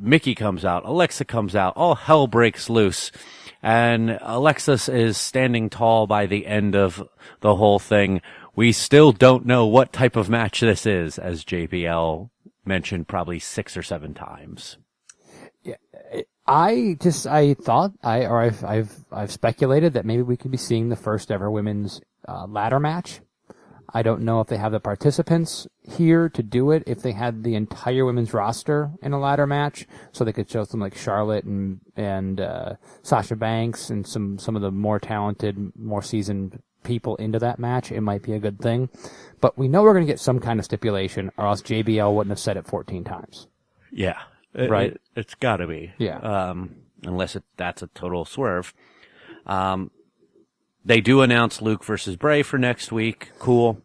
A: Mickey comes out. Alexa comes out. All hell breaks loose. And Alexis is standing tall by the end of the whole thing. We still don't know what type of match this is, as JBL mentioned probably 6 or 7 times.
D: Yeah. I've speculated that maybe we could be seeing the first ever women's ladder match. I don't know if they have the participants here to do it, if they had the entire women's roster in a ladder match, so they could show some like Charlotte and Sasha Banks and some of the more talented, more seasoned people into that match. It might be a good thing. But we know we're going to get some kind of stipulation, or else JBL wouldn't have said it 14 times.
A: Yeah.
D: Right?
A: It's gotta be.
D: Yeah.
A: Unless that's a total swerve. They do announce Luke versus Bray for next week. Cool.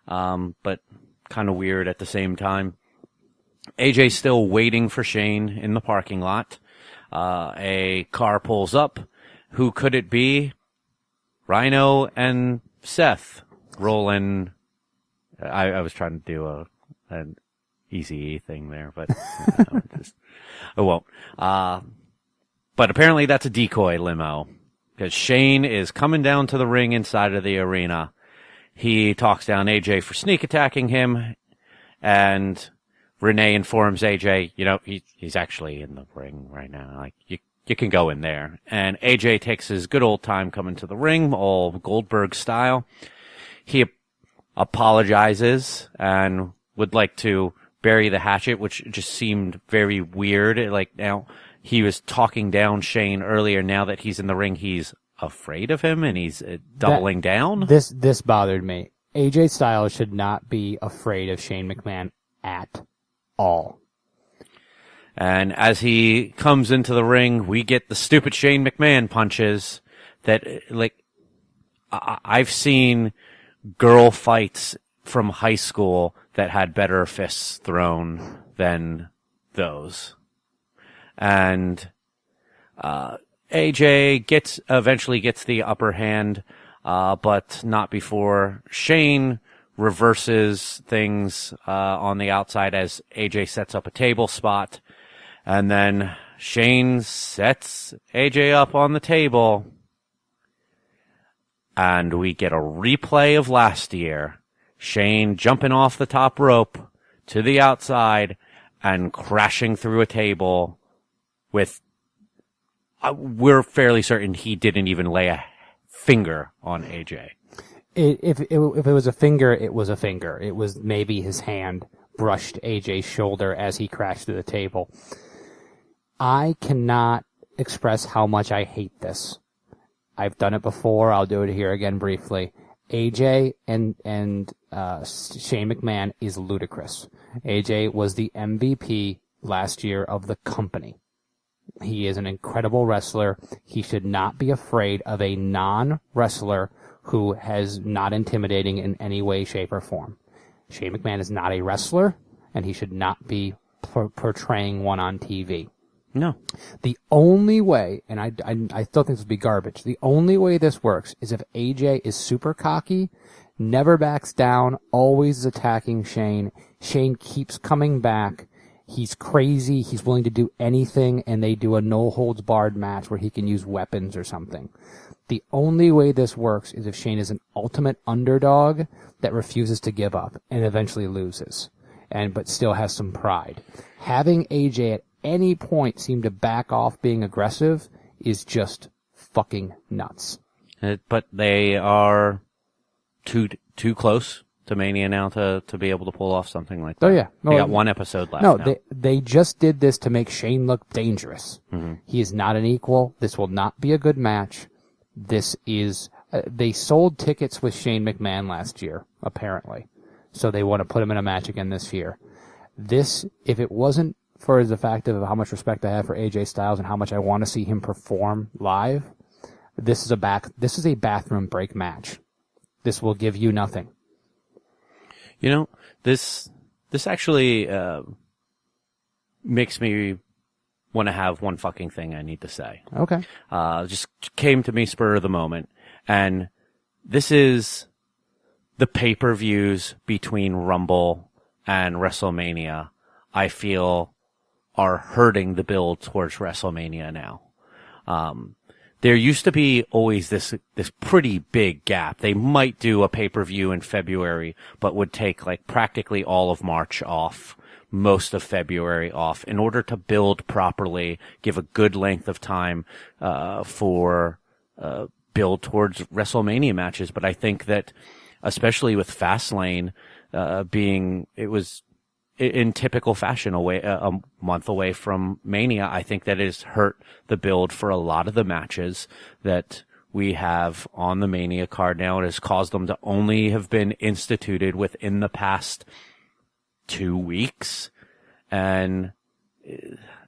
A: But kind of weird at the same time. AJ's still waiting for Shane in the parking lot. A car pulls up. Who could it be? Rhino and Seth rolling. I was trying to do an easy thing there, but I won't. But apparently that's a decoy limo because Shane is coming down to the ring inside of the arena. He talks down AJ for sneak attacking him, and Renee informs AJ, he's actually in the ring right now. Like, you can go in there. And AJ takes his good old time coming to the ring, all Goldberg style. He apologizes and would like to bury the hatchet, which just seemed very weird. Like, now he was talking down Shane earlier. Now that he's in the ring, he's afraid of him and he's doubling down.
D: This bothered me. AJ Styles should not be afraid of Shane McMahon at all.
A: And as he comes into the ring, we get the stupid Shane McMahon punches that, like, I've seen girl fights from high school that had better fists thrown than those. And AJ eventually gets the upper hand, but not before Shane reverses things on the outside as AJ sets up a table spot. And then Shane sets AJ up on the table. And we get a replay of last year. Shane jumping off the top rope to the outside and crashing through a table with, we're fairly certain he didn't even lay a finger on AJ.
D: If it was a finger, it was a finger. It was maybe his hand brushed AJ's shoulder as he crashed through the table. I cannot express how much I hate this. I've done it before. I'll do it here again briefly. AJ and Shane McMahon is ludicrous. AJ was the MVP last year of the company. He is an incredible wrestler. He should not be afraid of a non-wrestler who is not intimidating in any way, shape, or form. Shane McMahon is not a wrestler, and he should not be portraying one on TV.
A: No.
D: The only way, and I still think this would be garbage, the only way this works is if AJ is super cocky, never backs down, always is attacking Shane. Shane keeps coming back. He's crazy. He's willing to do anything, and they do a no-holds-barred match where he can use weapons or something. The only way this works is if Shane is an ultimate underdog that refuses to give up and eventually loses, but still has some pride. Having AJ at any point seem to back off being aggressive is just fucking nuts.
A: But they are too close to Mania now to be able to pull off something like that.
D: Oh yeah,
A: they got one episode left.
D: No,
A: now.
D: they just did this to make Shane look dangerous. Mm-hmm. He is not an equal. This will not be a good match. This is they sold tickets with Shane McMahon last year, apparently, so they want to put him in a match again this year. This, if it wasn't for the fact of how much respect I have for AJ Styles and how much I want to see him perform live, this is a bathroom break match. This will give you nothing.
A: You know, this actually makes me want to have one fucking thing I need to say.
D: Okay.
A: Just came to me spur of the moment, and this is the pay-per-views between Rumble and WrestleMania. I feel are hurting the build towards WrestleMania now. There used to be always this pretty big gap. They might do a pay-per-view in February, but would take like practically all of March off, most of February off, in order to build properly, give a good length of time for build towards WrestleMania matches. But I think that, especially with Fastlane it was in typical fashion a month away from Mania, I think that has hurt the build for a lot of the matches that we have on the Mania card now. It has caused them to only have been instituted within the past 2 weeks. And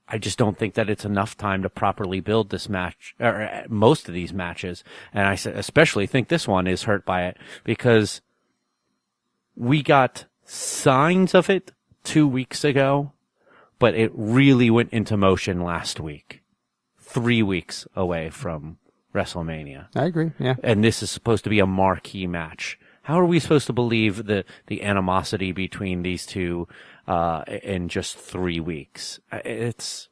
A: I just don't think that it's enough time to properly build this match, or most of these matches. And I especially think this one is hurt by it because we got signs of it 2 weeks ago, but it really went into motion last week, 3 weeks away from WrestleMania.
D: I agree, yeah.
A: And this is supposed to be a marquee match. How are we supposed to believe the animosity between these two in just 3 weeks? It's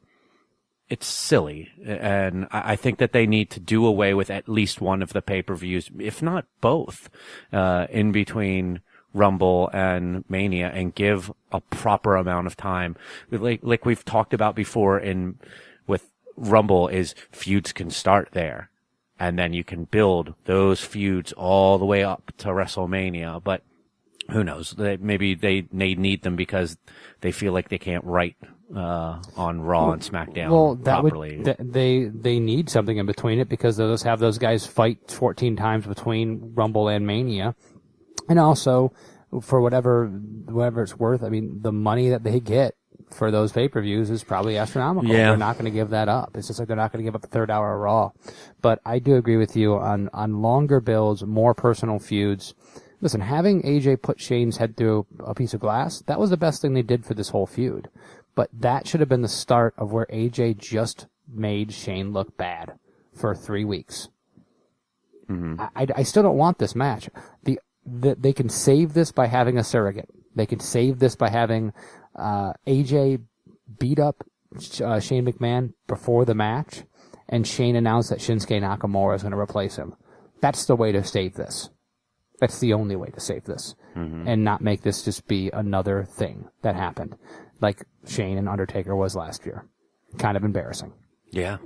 A: silly, and I think that they need to do away with at least one of the pay-per-views, if not both, in between Rumble and Mania, and give a proper amount of time. Like we've talked about before with Rumble, is feuds can start there, and then you can build those feuds all the way up to WrestleMania. But who knows? Maybe they need them because they feel like they can't write on Raw and SmackDown properly.
D: They need something in between it, because they'll just have those guys fight 14 times between Rumble and Mania. And also, for whatever it's worth, I mean, the money that they get for those pay-per-views is probably astronomical.
A: Yeah.
D: They're not going to give that up. It's just like they're not going to give up the third hour of Raw. But I do agree with you on longer builds, more personal feuds. Listen, having AJ put Shane's head through a piece of glass, that was the best thing they did for this whole feud. But that should have been the start of where AJ just made Shane look bad for 3 weeks. Mm-hmm. I still don't want this match. They can save this by having a surrogate. They can save this by having AJ beat up Shane McMahon before the match, and Shane announced that Shinsuke Nakamura is going to replace him. That's the way to save this. That's the only way to save this, and not make this just be another thing that happened, like Shane and Undertaker was last year. Kind of embarrassing.
A: Yeah.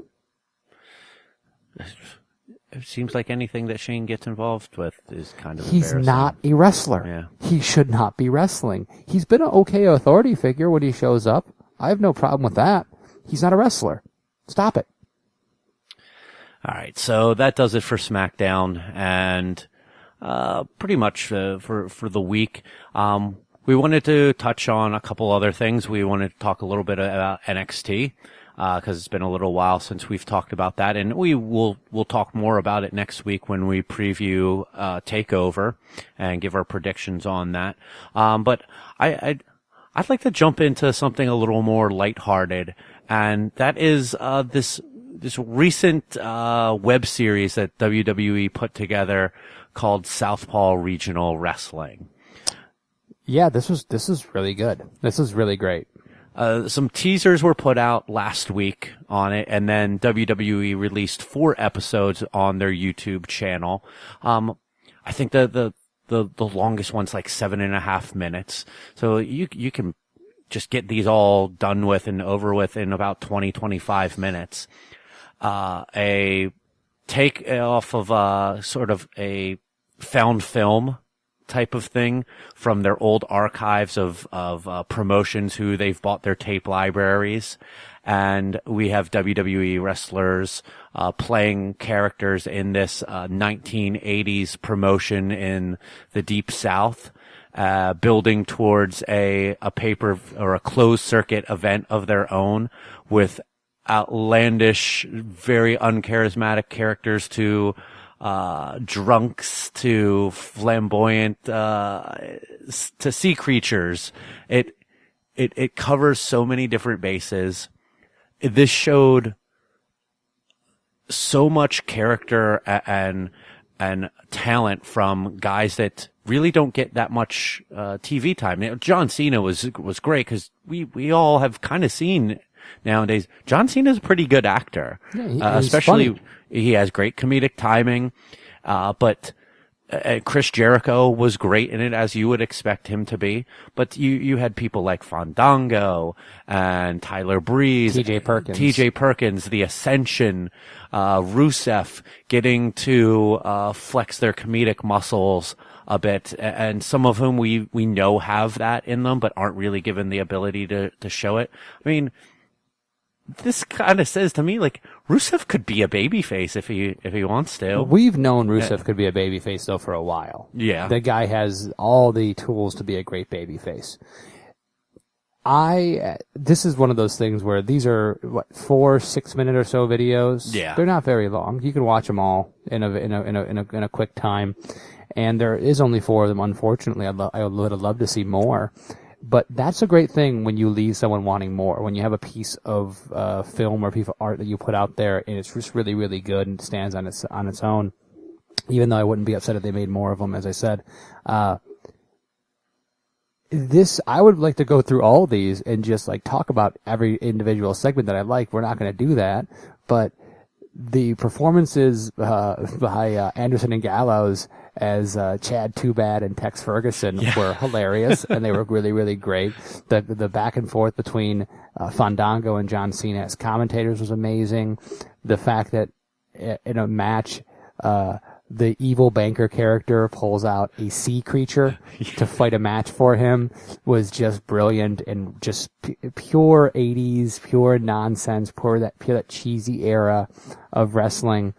A: It seems like anything that Shane gets involved with is kind of embarrassing.
D: He's not a wrestler.
A: Yeah.
D: He should not be wrestling. He's been an okay authority figure when he shows up. I have no problem with that. He's not a wrestler. Stop it.
A: All right, so that does it for SmackDown, and pretty much for the week. We wanted to touch on a couple other things. We wanted to talk a little bit about NXT. Cause it's been a little while since we've talked about that, and we'll talk more about it next week when we preview, TakeOver and give our predictions on that. But I'd like to jump into something a little more lighthearted, and that is, this recent, web series that WWE put together called Southpaw Regional Wrestling.
D: Yeah, this is really good. This is really great.
A: Some teasers were put out last week on it, and then WWE released 4 episodes on their YouTube channel. I think the longest one's like 7.5 minutes. So you can just get these all done with and over with in about 25 minutes. A take off of, sort of a found film type of thing from their old archives of promotions who they've bought their tape libraries. And we have WWE wrestlers, playing characters in this, 1980s promotion in the Deep South, building towards a paper or a closed circuit event of their own with outlandish, very uncharismatic characters to drunks to flamboyant, to sea creatures. It covers so many different bases. This showed so much character and talent from guys that really don't get that much, TV time. You know, John Cena was great because we all have kind of seen nowadays. John Cena's a pretty good actor.
D: Yeah,
A: especially
D: funny.
A: He has great comedic timing. But Chris Jericho was great in it, as you would expect him to be. But you had people like Fandango and Tyler Breeze, TJ Perkins, The Ascension, Rusev getting to flex their comedic muscles a bit, and some of whom we know have that in them, but aren't really given the ability to show it. I mean, this kind of says to me, like, Rusev could be a babyface if he wants to.
D: We've known Rusev could be a babyface, though, for a while.
A: Yeah.
D: The guy has all the tools to be a great babyface. This is one of those things where these are, 4 6-minute or so videos?
A: Yeah.
D: They're not very long. You can watch them all in a quick time. And there is only 4 of them, unfortunately. I would have loved to see more. But that's a great thing when you leave someone wanting more. When you have a piece of film or a piece of art that you put out there and it's just really, really good and stands on its own. Even though I wouldn't be upset if they made more of them, as I said. I would like to go through all of these and just like talk about every individual segment that I like. We're not going to do that, but the performances by Anderson and Gallows as Chad Too Bad and Tex Ferguson were hilarious, and they were really, really great. The back and forth between Fandango and John Cena as commentators was amazing. The fact that in a match, the evil banker character pulls out a sea creature to fight a match for him was just brilliant, and just pure 80s, pure nonsense, pure that cheesy era of wrestling.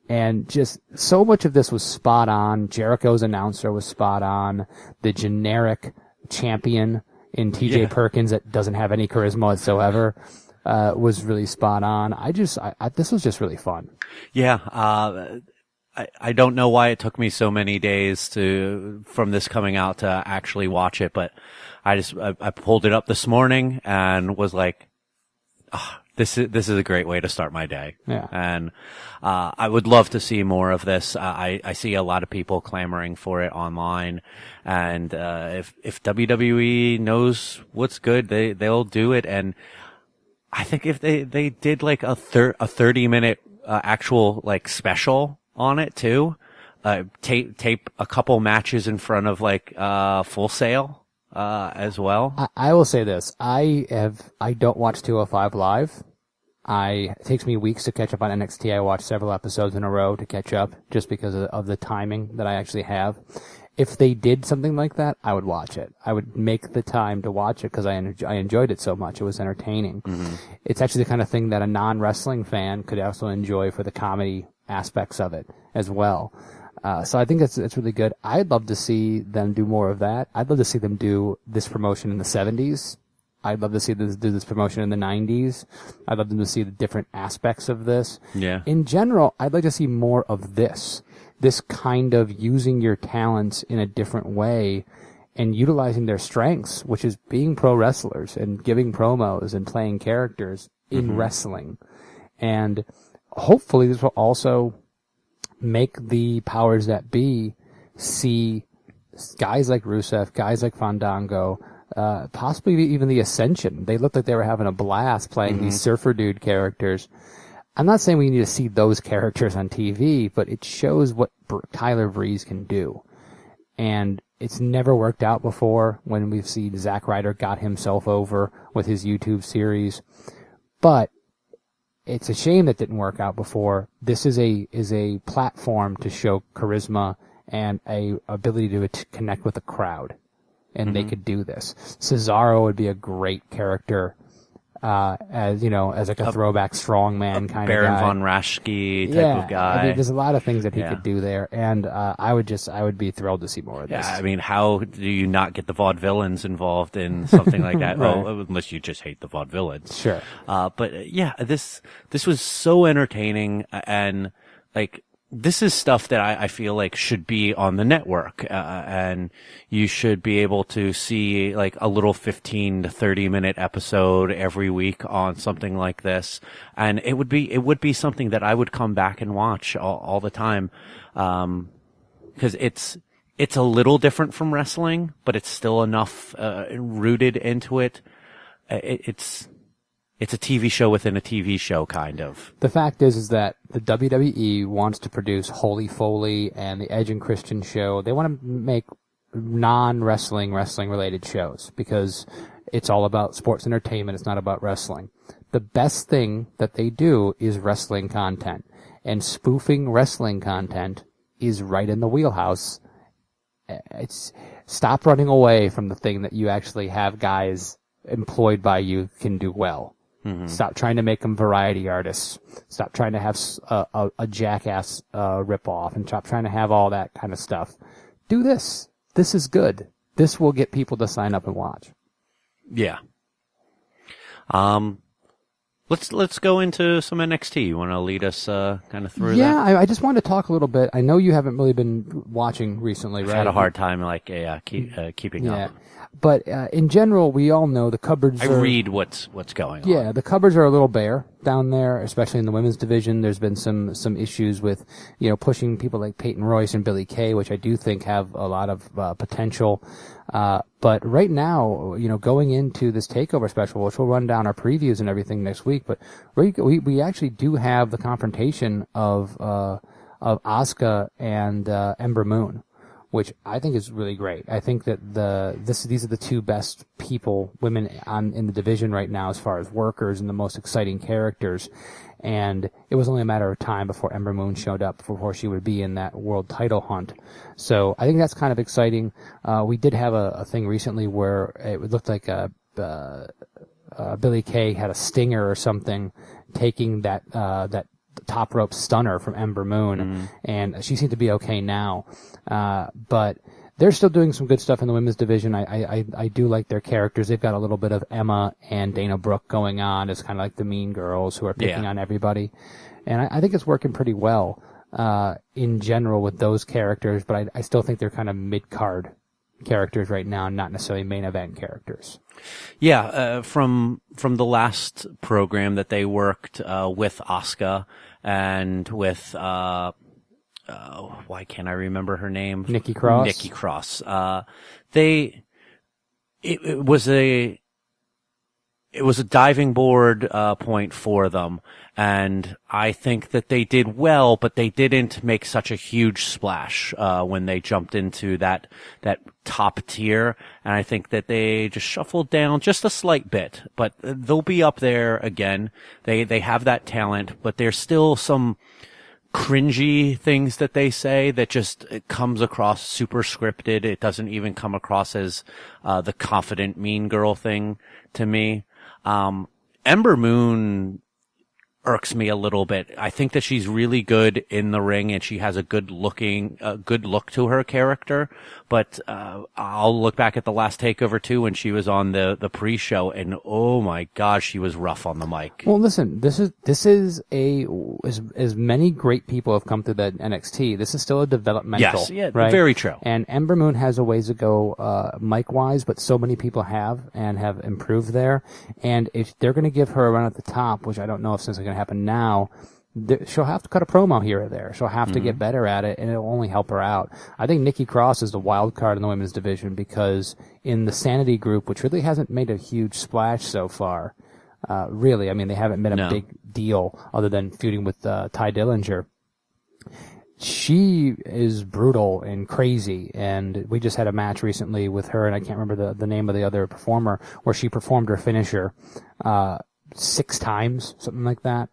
D: And just so much of this was spot on. Jericho's announcer was spot on. The generic champion in TJ Perkins that doesn't have any charisma whatsoever was really spot on. This was just really fun.
A: Yeah. I don't know why it took me so many days from this coming out to actually watch it, but I pulled it up this morning and was like, oh, this is a great way to start my day.
D: Yeah.
A: And, I would love to see more of this. I see a lot of people clamoring for it online. And, if WWE knows what's good, they'll do it. And I think if they did like a 30-minute, actual like special on it too, tape a couple matches in front of like, Full Sail, as well.
D: I will say this. I don't watch 205 Live. It takes me weeks to catch up on NXT. I watch several episodes in a row to catch up just because of the timing that I actually have. If they did something like that, I would watch it. I would make the time to watch it because I enjoyed it so much. It was entertaining. Mm-hmm. It's actually the kind of thing that a non-wrestling fan could also enjoy for the comedy aspects of it as well. So I think it's really good. I'd love to see them do more of that. I'd love to see them do this promotion in the 70s. I'd love to see them do this promotion in the 90s. I'd love them to see the different aspects of this.
A: Yeah.
D: In general, I'd like to see more of this kind of using your talents in a different way and utilizing their strengths, which is being pro wrestlers and giving promos and playing characters in wrestling. And hopefully this will also make the powers that be see guys like Rusev, guys like Fandango, possibly even the Ascension. They looked like they were having a blast playing these surfer dude characters. I'm not saying we need to see those characters on TV, but it shows what Tyler Breeze can do. And it's never worked out before when we've seen Zack Ryder got himself over with his YouTube series. But it's a shame that didn't work out before. This is a platform to show charisma and a ability to connect with a crowd. And they could do this. Cesaro would be a great character, as like a throwback strongman kind
A: Baron
D: of guy.
A: von Raschke type of guy.
D: I mean, there's a lot of things that he could do there, and I would be thrilled to see more of this.
A: Yeah, I mean, how do you not get the vaudevillains involved in something like that?
D: Right.
A: Oh, unless you just hate the vaudevillains.
D: Sure.
A: But yeah, this was so entertaining, and like, this is stuff that I feel like should be on the network, and you should be able to see like a little 15 to 30 minute episode every week on something like this. And it would be something that I would come back and watch all the time. 'Cause it's a little different from wrestling, but it's still enough, rooted into it. It's a TV show within a TV show, kind of.
D: The fact is that the WWE wants to produce Holy Foley and the Edge and Christian show. They want to make non-wrestling, wrestling-related shows because it's all about sports entertainment. It's not about wrestling. The best thing that they do is wrestling content. And spoofing wrestling content is right in the wheelhouse. Stop running away from the thing that you actually have guys employed by you can do well. Stop trying to make them variety artists. Stop trying to have a jackass ripoff, and stop trying to have all that kind of stuff. Do this. This is good. This will get people to sign up and watch.
A: Yeah. Let's go into some NXT. You want to lead us kind of through that?
D: Yeah, I just wanted to talk a little bit. I know you haven't really been watching recently, right?
A: I've had a hard time keeping up.
D: But in general, we all know the cupboards
A: I read what's going on.
D: Yeah, the cupboards are a little bare down there, especially in the women's division. There's been some issues with, pushing people like Peyton Royce and Billie Kay, which I do think have a lot of potential. But right now, going into this takeover special, which we'll run down our previews and everything next week, but we actually do have the confrontation of Asuka and Ember Moon, which I think is really great. I think that these are the two best women in the division right now as far as workers and the most exciting characters. And it was only a matter of time before Ember Moon showed up, before she would be in that world title hunt. So I think that's kind of exciting. We did have a thing recently where it looked like Billie Kay had a stinger or something, taking that top rope stunner from Ember Moon, and she seemed to be okay now. But they're still doing some good stuff in the women's division. I do like their characters. They've got a little bit of Emma and Dana Brooke going on as kind of like the mean girls who are picking on everybody. And I think it's working pretty well, in general with those characters, but I still think they're kind of mid-card characters right now, not necessarily main event characters.
A: Yeah, from the last program that they worked with Asuka and with why can't I remember her name?
D: Nikki Cross.
A: Nikki Cross. It was a diving board point for them, and I think that they did well, but they didn't make such a huge splash when they jumped into that top tier, and I think that they just shuffled down just a slight bit, but they'll be up there again. They have that talent, but there's still some cringy things that they say that just it comes across super scripted. It doesn't even come across as the confident mean girl thing to me. Ember Moon irks me a little bit. I think that she's really good in the ring and she has a good look to her character. But I'll look back at the last takeover too when she was on the pre-show, and oh my gosh, she was rough on the mic.
D: Well, listen, this is as many great people have come through that NXT. This is still a developmental.
A: Yes, yeah,
D: right?
A: very true.
D: And Ember Moon has a ways to go mic wise, but so many people have improved there. And if they're going to give her a run at the top, which I don't know if it's going to happen now, she'll have to cut a promo here or there. She'll have to get better at it, and it'll only help her out. I think Nikki Cross is the wild card in the women's division because in the Sanity group, which really hasn't made a huge splash so far, really, I mean, they haven't made a big deal other than feuding with Ty Dillinger. She is brutal and crazy, and we just had a match recently with her, and I can't remember the name of the other performer, where she performed her finisher 6 times, something like that.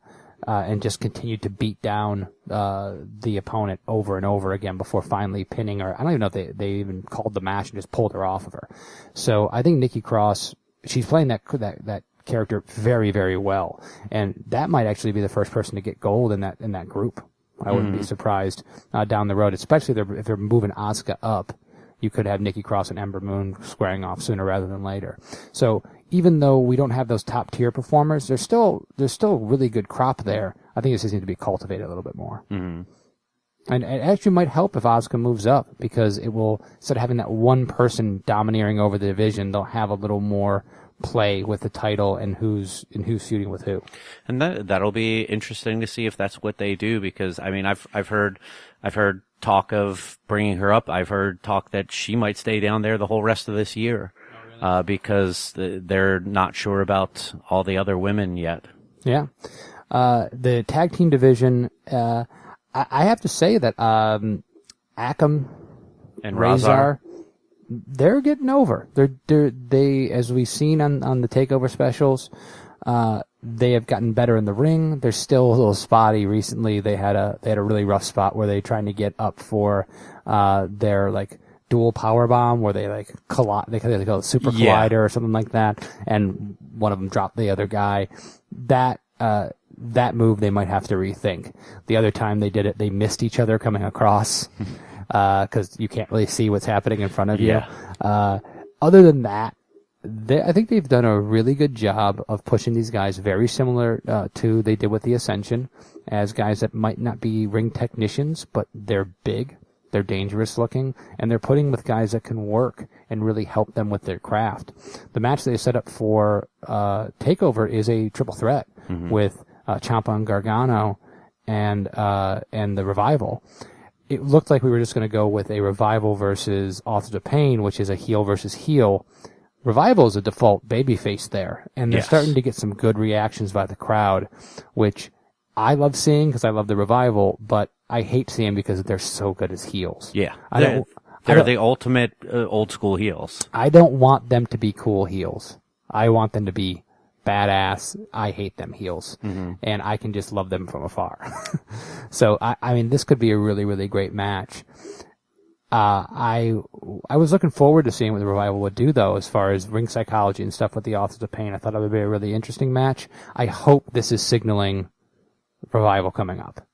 D: And just continued to beat down the opponent over and over again before finally pinning her. I don't even know if they even called the match and just pulled her off of her. So I think Nikki Cross, she's playing that character very, very well, and that might actually be the first person to get gold in that group. I wouldn't be surprised down the road, especially if they're moving Asuka up. You could have Nikki Cross and Ember Moon squaring off sooner rather than later. So even though we don't have those top tier performers, there's still a really good crop there. I think this just needs to be cultivated a little bit more. And it actually might help if Asuka moves up, because it will, instead of having that one person domineering over the division, they'll have a little more play with the title and who's feuding with who.
A: And that'll be interesting to see if that's what they do, because I mean I've heard talk of bringing her up. I've heard talk that she might stay down there the whole rest of this year. Because they're not sure about all the other women yet. Yeah.
D: The tag team division, I have to say that Akam
A: and Razor,
D: they're getting over. They as we've seen on the takeover specials, they have gotten better in the ring. They're still a little spotty. Recently, they had a really rough spot where they trying to get up for their dual power bomb, where they collide, they call it super collider or something like that, and one of them dropped the other guy. That move they might have to rethink. The other time they did it, they missed each other coming across, because you can't really see what's happening in front of you. Other than that, I think they've done a really good job of pushing these guys very similar to they did with the Ascension, as guys that might not be ring technicians, but they're big. They're dangerous looking, and they're putting with guys that can work and really help them with their craft. The match they set up for TakeOver is a triple threat with Ciampa and Gargano and the Revival. It looked like we were just going to go with a Revival versus Authors of Pain, which is a heel versus heel. Revival is a default babyface there, and they're starting to get some good reactions by the crowd, which I love seeing because I love the Revival, but I hate seeing because they're so good as heels.
A: Yeah. They're the ultimate old school heels.
D: I don't want them to be cool heels. I want them to be badass. I hate them heels. And I can just love them from afar. So, I mean, this could be a really, really great match. I was looking forward to seeing what the Revival would do, though, as far as ring psychology and stuff with the Authors of Pain. I thought it would be a really interesting match. I hope this is signaling Revival coming up.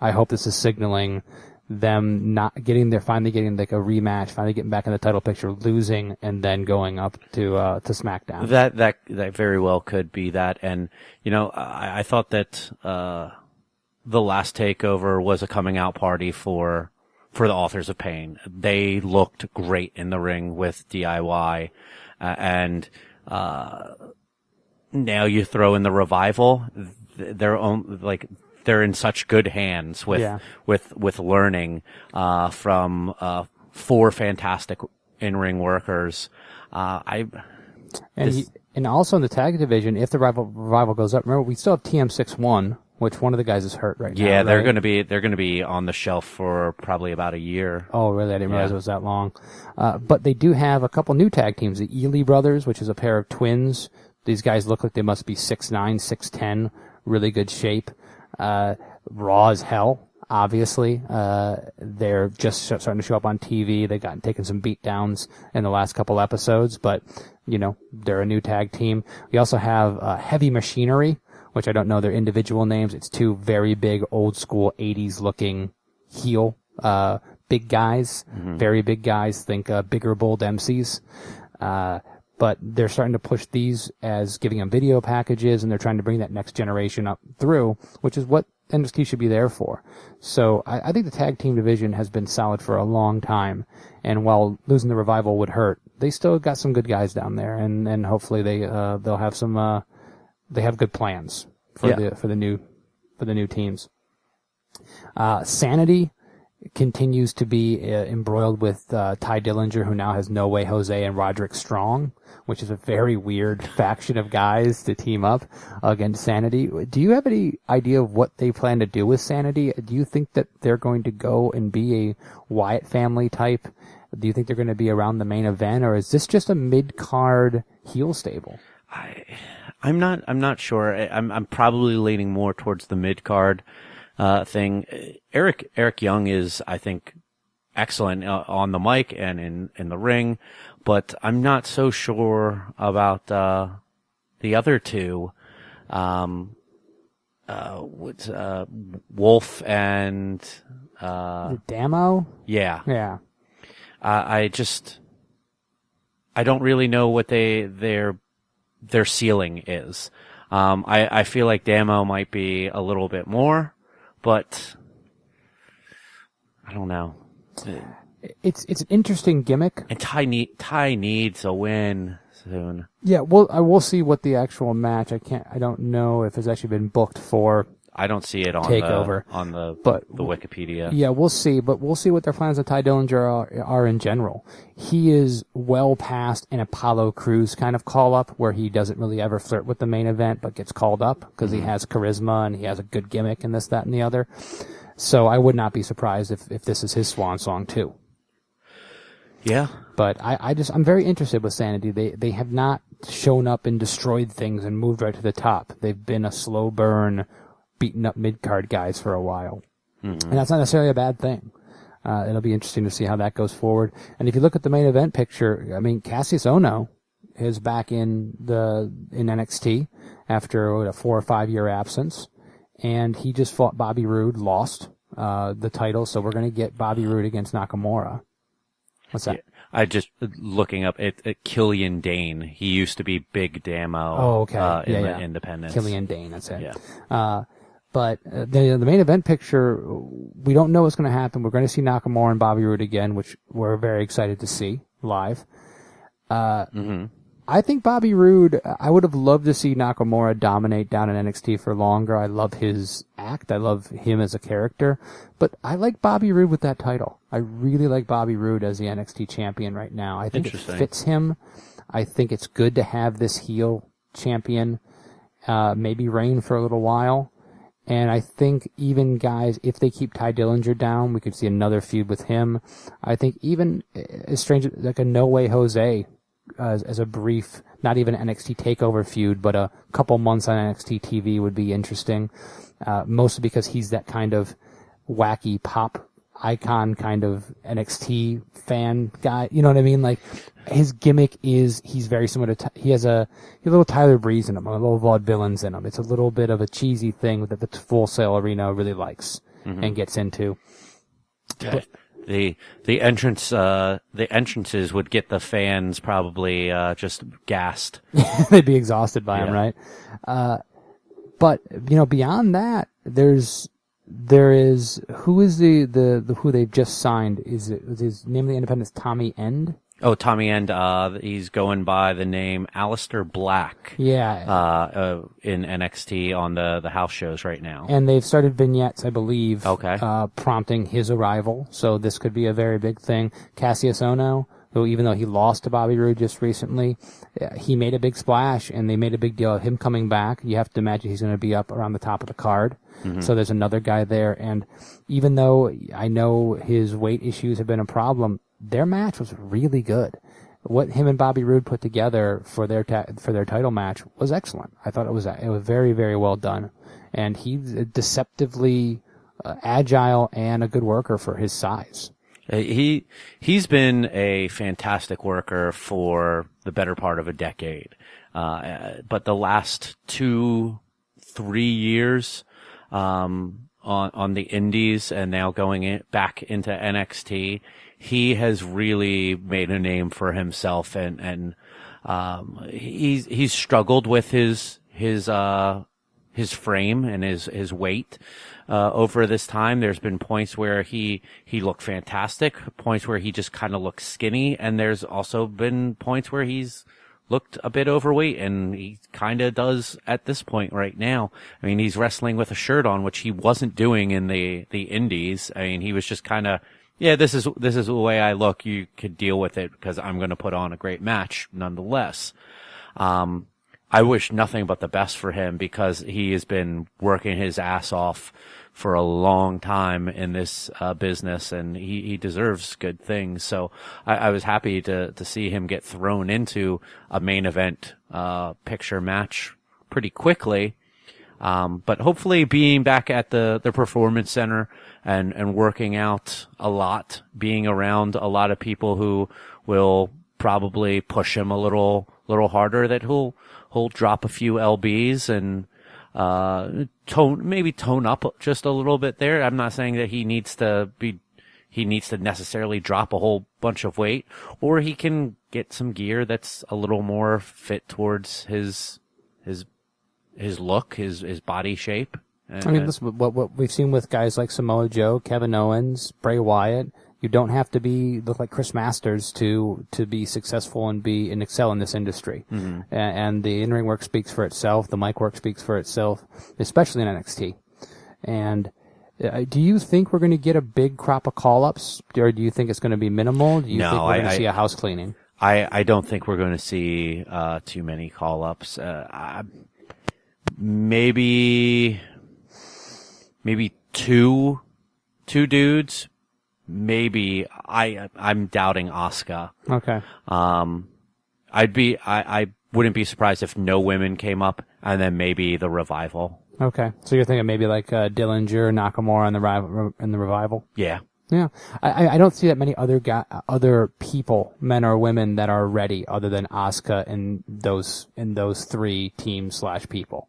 D: I hope this is signaling them not getting there, finally getting like a rematch, finally getting back in the title picture, losing, and then going up to SmackDown.
A: That very well could be that. And, you know, I thought that, the last takeover was a coming out party for the Authors of Pain. They looked great in the ring with DIY, and, now you throw in the Revival, they're in such good hands with learning from 4 fantastic in-ring workers. And
D: also in the tag division, if the Revival goes up, remember we still have TM61, which one of the guys is hurt right now.
A: Yeah, they're
D: right?
A: they're gonna be on the shelf for probably about a year.
D: Oh, really? I didn't realize it was that long. But they do have a couple new tag teams, the Ely brothers, which is a pair of twins. These guys look like they must be 6'9", 6'10", really good shape. Raw as hell, obviously. They're just starting to show up on TV. They've taken some beatdowns in the last couple episodes, but, you know, they're a new tag team. We also have Heavy Machinery, which I don't know their individual names. It's two very big, old school 80s looking heel, big guys, very big guys. Think, bigger, bold MCs. But they're starting to push these as giving them video packages, and they're trying to bring that next generation up through, which is what NXT should be there for. So I think the tag team division has been solid for a long time, and while losing the Revival would hurt, they still got some good guys down there, and hopefully they'll have some they have good plans for the new teams. Sanity continues to be embroiled with Ty Dillinger, who now has No Way Jose and Roderick Strong, which is a very weird faction of guys to team up against Sanity. Do you have any idea of what they plan to do with Sanity? Do you think that they're going to go and be a Wyatt family type? Do you think they're going to be around the main event, or is this just a mid-card heel stable?
A: I'm not sure. I'm probably leaning more towards the mid-card thing. Eric Young is, I think, excellent on the mic and in the ring, but I'm not so sure about the other two. Wolf and
D: Damo?
A: Yeah.
D: Yeah.
A: I don't really know what their ceiling is. I feel like Damo might be a little bit more, but I don't know.
D: It's an interesting gimmick.
A: And Ty needs a win soon.
D: Yeah, well, I will see what the actual match. I don't know if it's actually been booked for.
A: I don't see it on
D: Takeover
A: the Wikipedia.
D: Yeah, we'll see, but we'll see what their plans with Ty Dillinger are in general. He is well past an Apollo Crews kind of call up, where he doesn't really ever flirt with the main event, but gets called up because he has charisma and he has a good gimmick and this, that, and the other. So I would not be surprised if this is his swan song too.
A: Yeah.
D: But I'm very interested with Sanity. They have not shown up and destroyed things and moved right to the top. They've been a slow burn, beating up mid-card guys for a while. And that's not necessarily a bad thing. It'll be interesting to see how that goes forward. And if you look at the main event picture, I mean, Cassius Ohno is back in NXT after a 4 or 5 year absence. And he just fought Bobby Roode, lost the title, so we're going to get Bobby Roode against Nakamura. What's that?
A: Yeah, I just looking up at Killian Dane. He used to be Big Damo.
D: Oh, okay.
A: The Independence.
D: Killian Dane, that's it.
A: Yeah.
D: But the main event picture, we don't know what's going to happen. We're going to see Nakamura and Bobby Roode again, which we're very excited to see live. I think Bobby Roode, I would have loved to see Nakamura dominate down in NXT for longer. I love his act. I love him as a character. But I like Bobby Roode with that title. I really like Bobby Roode as the NXT champion right now. I think it fits him. I think it's good to have this heel champion maybe reign for a little while. And I think even guys, if they keep Ty Dillinger down, we could see another feud with him. I think even as strange like a No Way Jose as a brief, not even NXT TakeOver feud, but a couple months on NXT TV would be interesting. Mostly because he's that kind of wacky pop icon kind of NXT fan guy. You know what I mean? Like, his gimmick is, he's very similar to, he has a little Tyler Breeze in him, a little Vaudevillains in him. It's a little bit of a cheesy thing that the Full Sail Arena really likes and gets into.
A: But, the entrances would get the fans probably just gassed.
D: They'd be exhausted by him, right? But beyond that, there is who is the who they've just signed? Is his name of the independent is Tommy End?
A: Oh, Tommy End. He's going by the name Aleister Black.
D: Yeah.
A: In NXT on the house shows right now.
D: And they've started vignettes, I believe.
A: Okay.
D: Prompting his arrival. So this could be a very big thing. Cassius Ohno, who even though he lost to Bobby Roode just recently, he made a big splash and they made a big deal of him coming back. You have to imagine he's going to be up around the top of the card. So there's another guy there. And even though I know his weight issues have been a problem, their match was really good. What him and Bobby Roode put together for their title match was excellent. I thought it was very, very well done. And he's deceptively agile and a good worker for his size.
A: He's been a fantastic worker for the better part of a decade. But the last 2-3 3 years, on the indies and now going back into NXT, he has really made a name for himself, and he's struggled with his frame and his weight over this time. There's been points where he looked fantastic, points where he just kind of looked skinny, and there's also been points where he's looked a bit overweight, and he kind of does at this point right now. I mean, he's wrestling with a shirt on, which he wasn't doing in the indies. I mean, he was just kind of, yeah, this is the way I look. You could deal with it because I'm going to put on a great match nonetheless. I wish nothing but the best for him because he has been working his ass off for a long time in this business, and he deserves good things. So I was happy to see him get thrown into a main event picture match pretty quickly. But hopefully being back at the Performance Center and working out a lot, being around a lot of people who will probably push him a little harder, that he'll drop a few lbs and tone up just a little bit there. I'm not saying that he needs to necessarily drop a whole bunch of weight, or he can get some gear that's a little more fit towards his look, his body shape.
D: I mean, listen, what we've seen with guys like Samoa Joe, Kevin Owens, Bray Wyatt. You don't have to look like Chris Masters to be successful and excel in this industry. Mm-hmm. And the in-ring work speaks for itself. The mic work speaks for itself, especially in NXT. And do you think we're going to get a big crop of call-ups, or do you think it's going to be minimal? Do you think we're going to see a house cleaning?
A: I don't think we're going to see too many call-ups. Maybe two dudes. Maybe I'm doubting Asuka.
D: Okay.
A: I wouldn't be surprised if no women came up, and then maybe the Revival.
D: Okay. So you're thinking maybe like Dillinger, Nakamura, and the Revival?
A: Yeah.
D: Yeah. I don't see that many other people, men or women, that are ready other than Asuka and those three teams / people.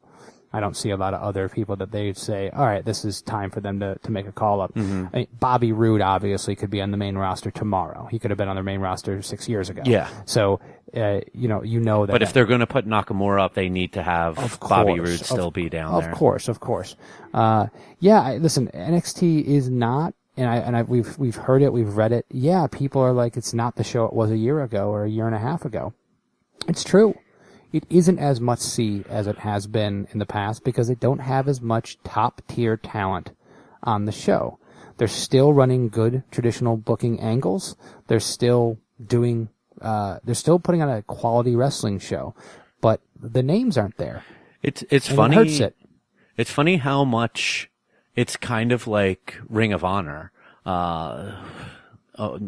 D: I don't see a lot of other people that they'd say, all right, this is time for them to make a call-up. Mm-hmm. I mean, Bobby Roode obviously could be on the main roster tomorrow. He could have been on the main roster 6 years ago.
A: Yeah.
D: So, you know that.
A: But if they're going to put Nakamura up, they need to have Bobby Roode still be down there.
D: Of course. Listen, NXT is not, we've heard it, we've read it. Yeah, people are like, it's not the show it was a year ago or a year and a half ago. It's true. It isn't as much see as it has been in the past because they don't have as much top-tier talent on the show. They're still running good traditional booking angles. They're still putting on a quality wrestling show, but the names aren't there.
A: It's funny.
D: It hurts it.
A: It's funny how much it's kind of like Ring of Honor.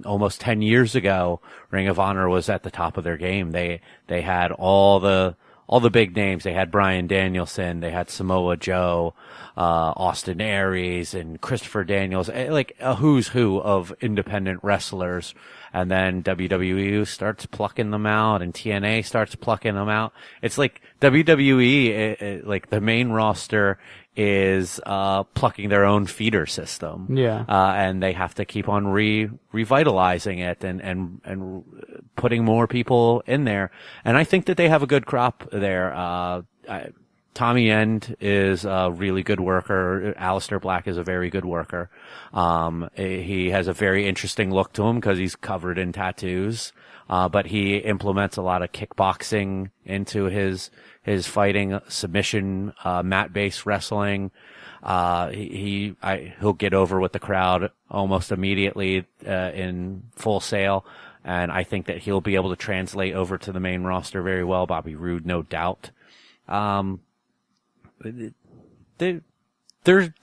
A: Almost 10 years ago, Ring of Honor was at the top of their game. They had all the big names. They had Bryan Danielson. They had Samoa Joe, Austin Aries, and Christopher Daniels, like a who's who of independent wrestlers. And then WWE starts plucking them out, and TNA starts plucking them out. It's like WWE, like the main roster is plucking their own feeder system. Yeah. And they have to keep on revitalizing it and putting more people in there. And I think that they have a good crop there. Tommy End is a really good worker. Aleister Black is a very good worker. He has a very interesting look to him because he's covered in tattoos. But he implements a lot of kickboxing into his fighting, submission, mat-based wrestling. He'll get over with the crowd almost immediately, in Full Sail. And I think that he'll be able to translate over to the main roster very well. Bobby Roode, no doubt. They're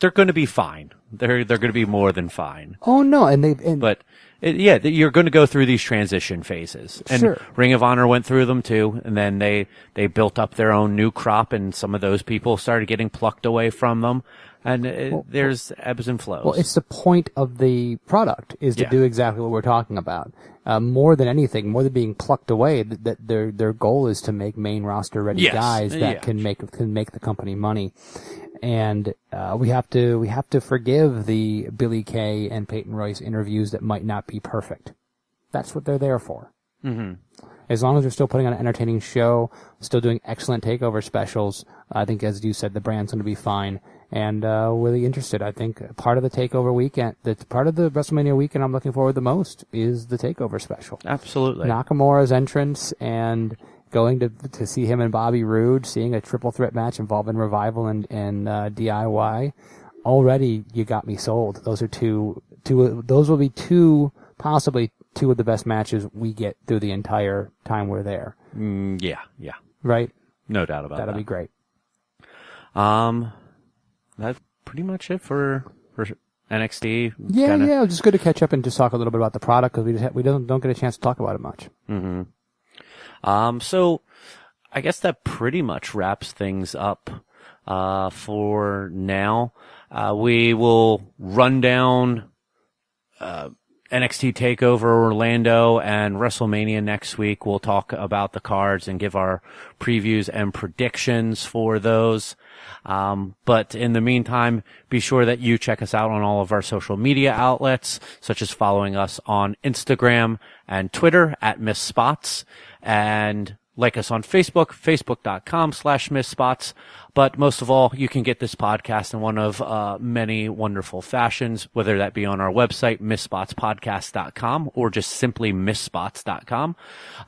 A: going to be fine. They're going to be more than fine.
D: Oh no,
A: but You're going to go through these transition phases. And
D: Sure.
A: Ring of Honor went through them too, and then they built up their own new crop, and some of those people started getting plucked away from them. And there's ebbs and flows.
D: Well, it's the point of the product is to do exactly what we're talking about. More than anything, more than being plucked away, that their goal is to make main roster ready guys that can make the company money. And we have to forgive the Billy Kay and Peyton Royce interviews that might not be perfect. That's what they're there for. Mm-hmm. As long as they're still putting on an entertaining show, still doing excellent takeover specials, I think, as you said, the brand's going to be fine. And really interested. I think part of the takeover weekend, part of the WrestleMania weekend I'm looking forward the most is the takeover special.
A: Absolutely.
D: Nakamura's entrance and going to see him and Bobby Roode, seeing a triple threat match involving Revival and DIY. Already, you got me sold. Those are those will be possibly two of the best matches we get through the entire time we're there.
A: Yeah.
D: Right?
A: No doubt about that.
D: That'll be great.
A: That's pretty much it for NXT.
D: Yeah. Just good to catch up and just talk a little bit about the product because we don't get a chance to talk about it much.
A: Mm-hmm. So I guess that pretty much wraps things up for now. We will run down NXT TakeOver Orlando and WrestleMania next week. We'll talk about the cards and give our previews and predictions for those. But in the meantime, be sure that you check us out on all of our social media outlets, such as following us on Instagram and Twitter at MissSpots, and like us on Facebook, facebook.com/MissSpots. But most of all, you can get this podcast in one of many wonderful fashions, whether that be on our website, MissSpotsPodcast.com, or just simply MissSpots.com.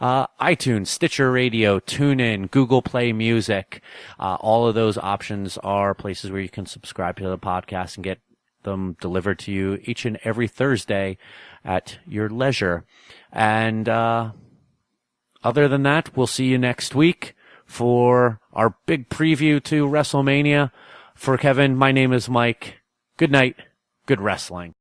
A: iTunes, Stitcher Radio, TuneIn, Google Play Music, all of those options are places where you can subscribe to the podcast and get them delivered to you each and every Thursday at your leisure. And other than that, we'll see you next week for our big preview to WrestleMania. For Kevin, my name is Mike. Good night. Good wrestling.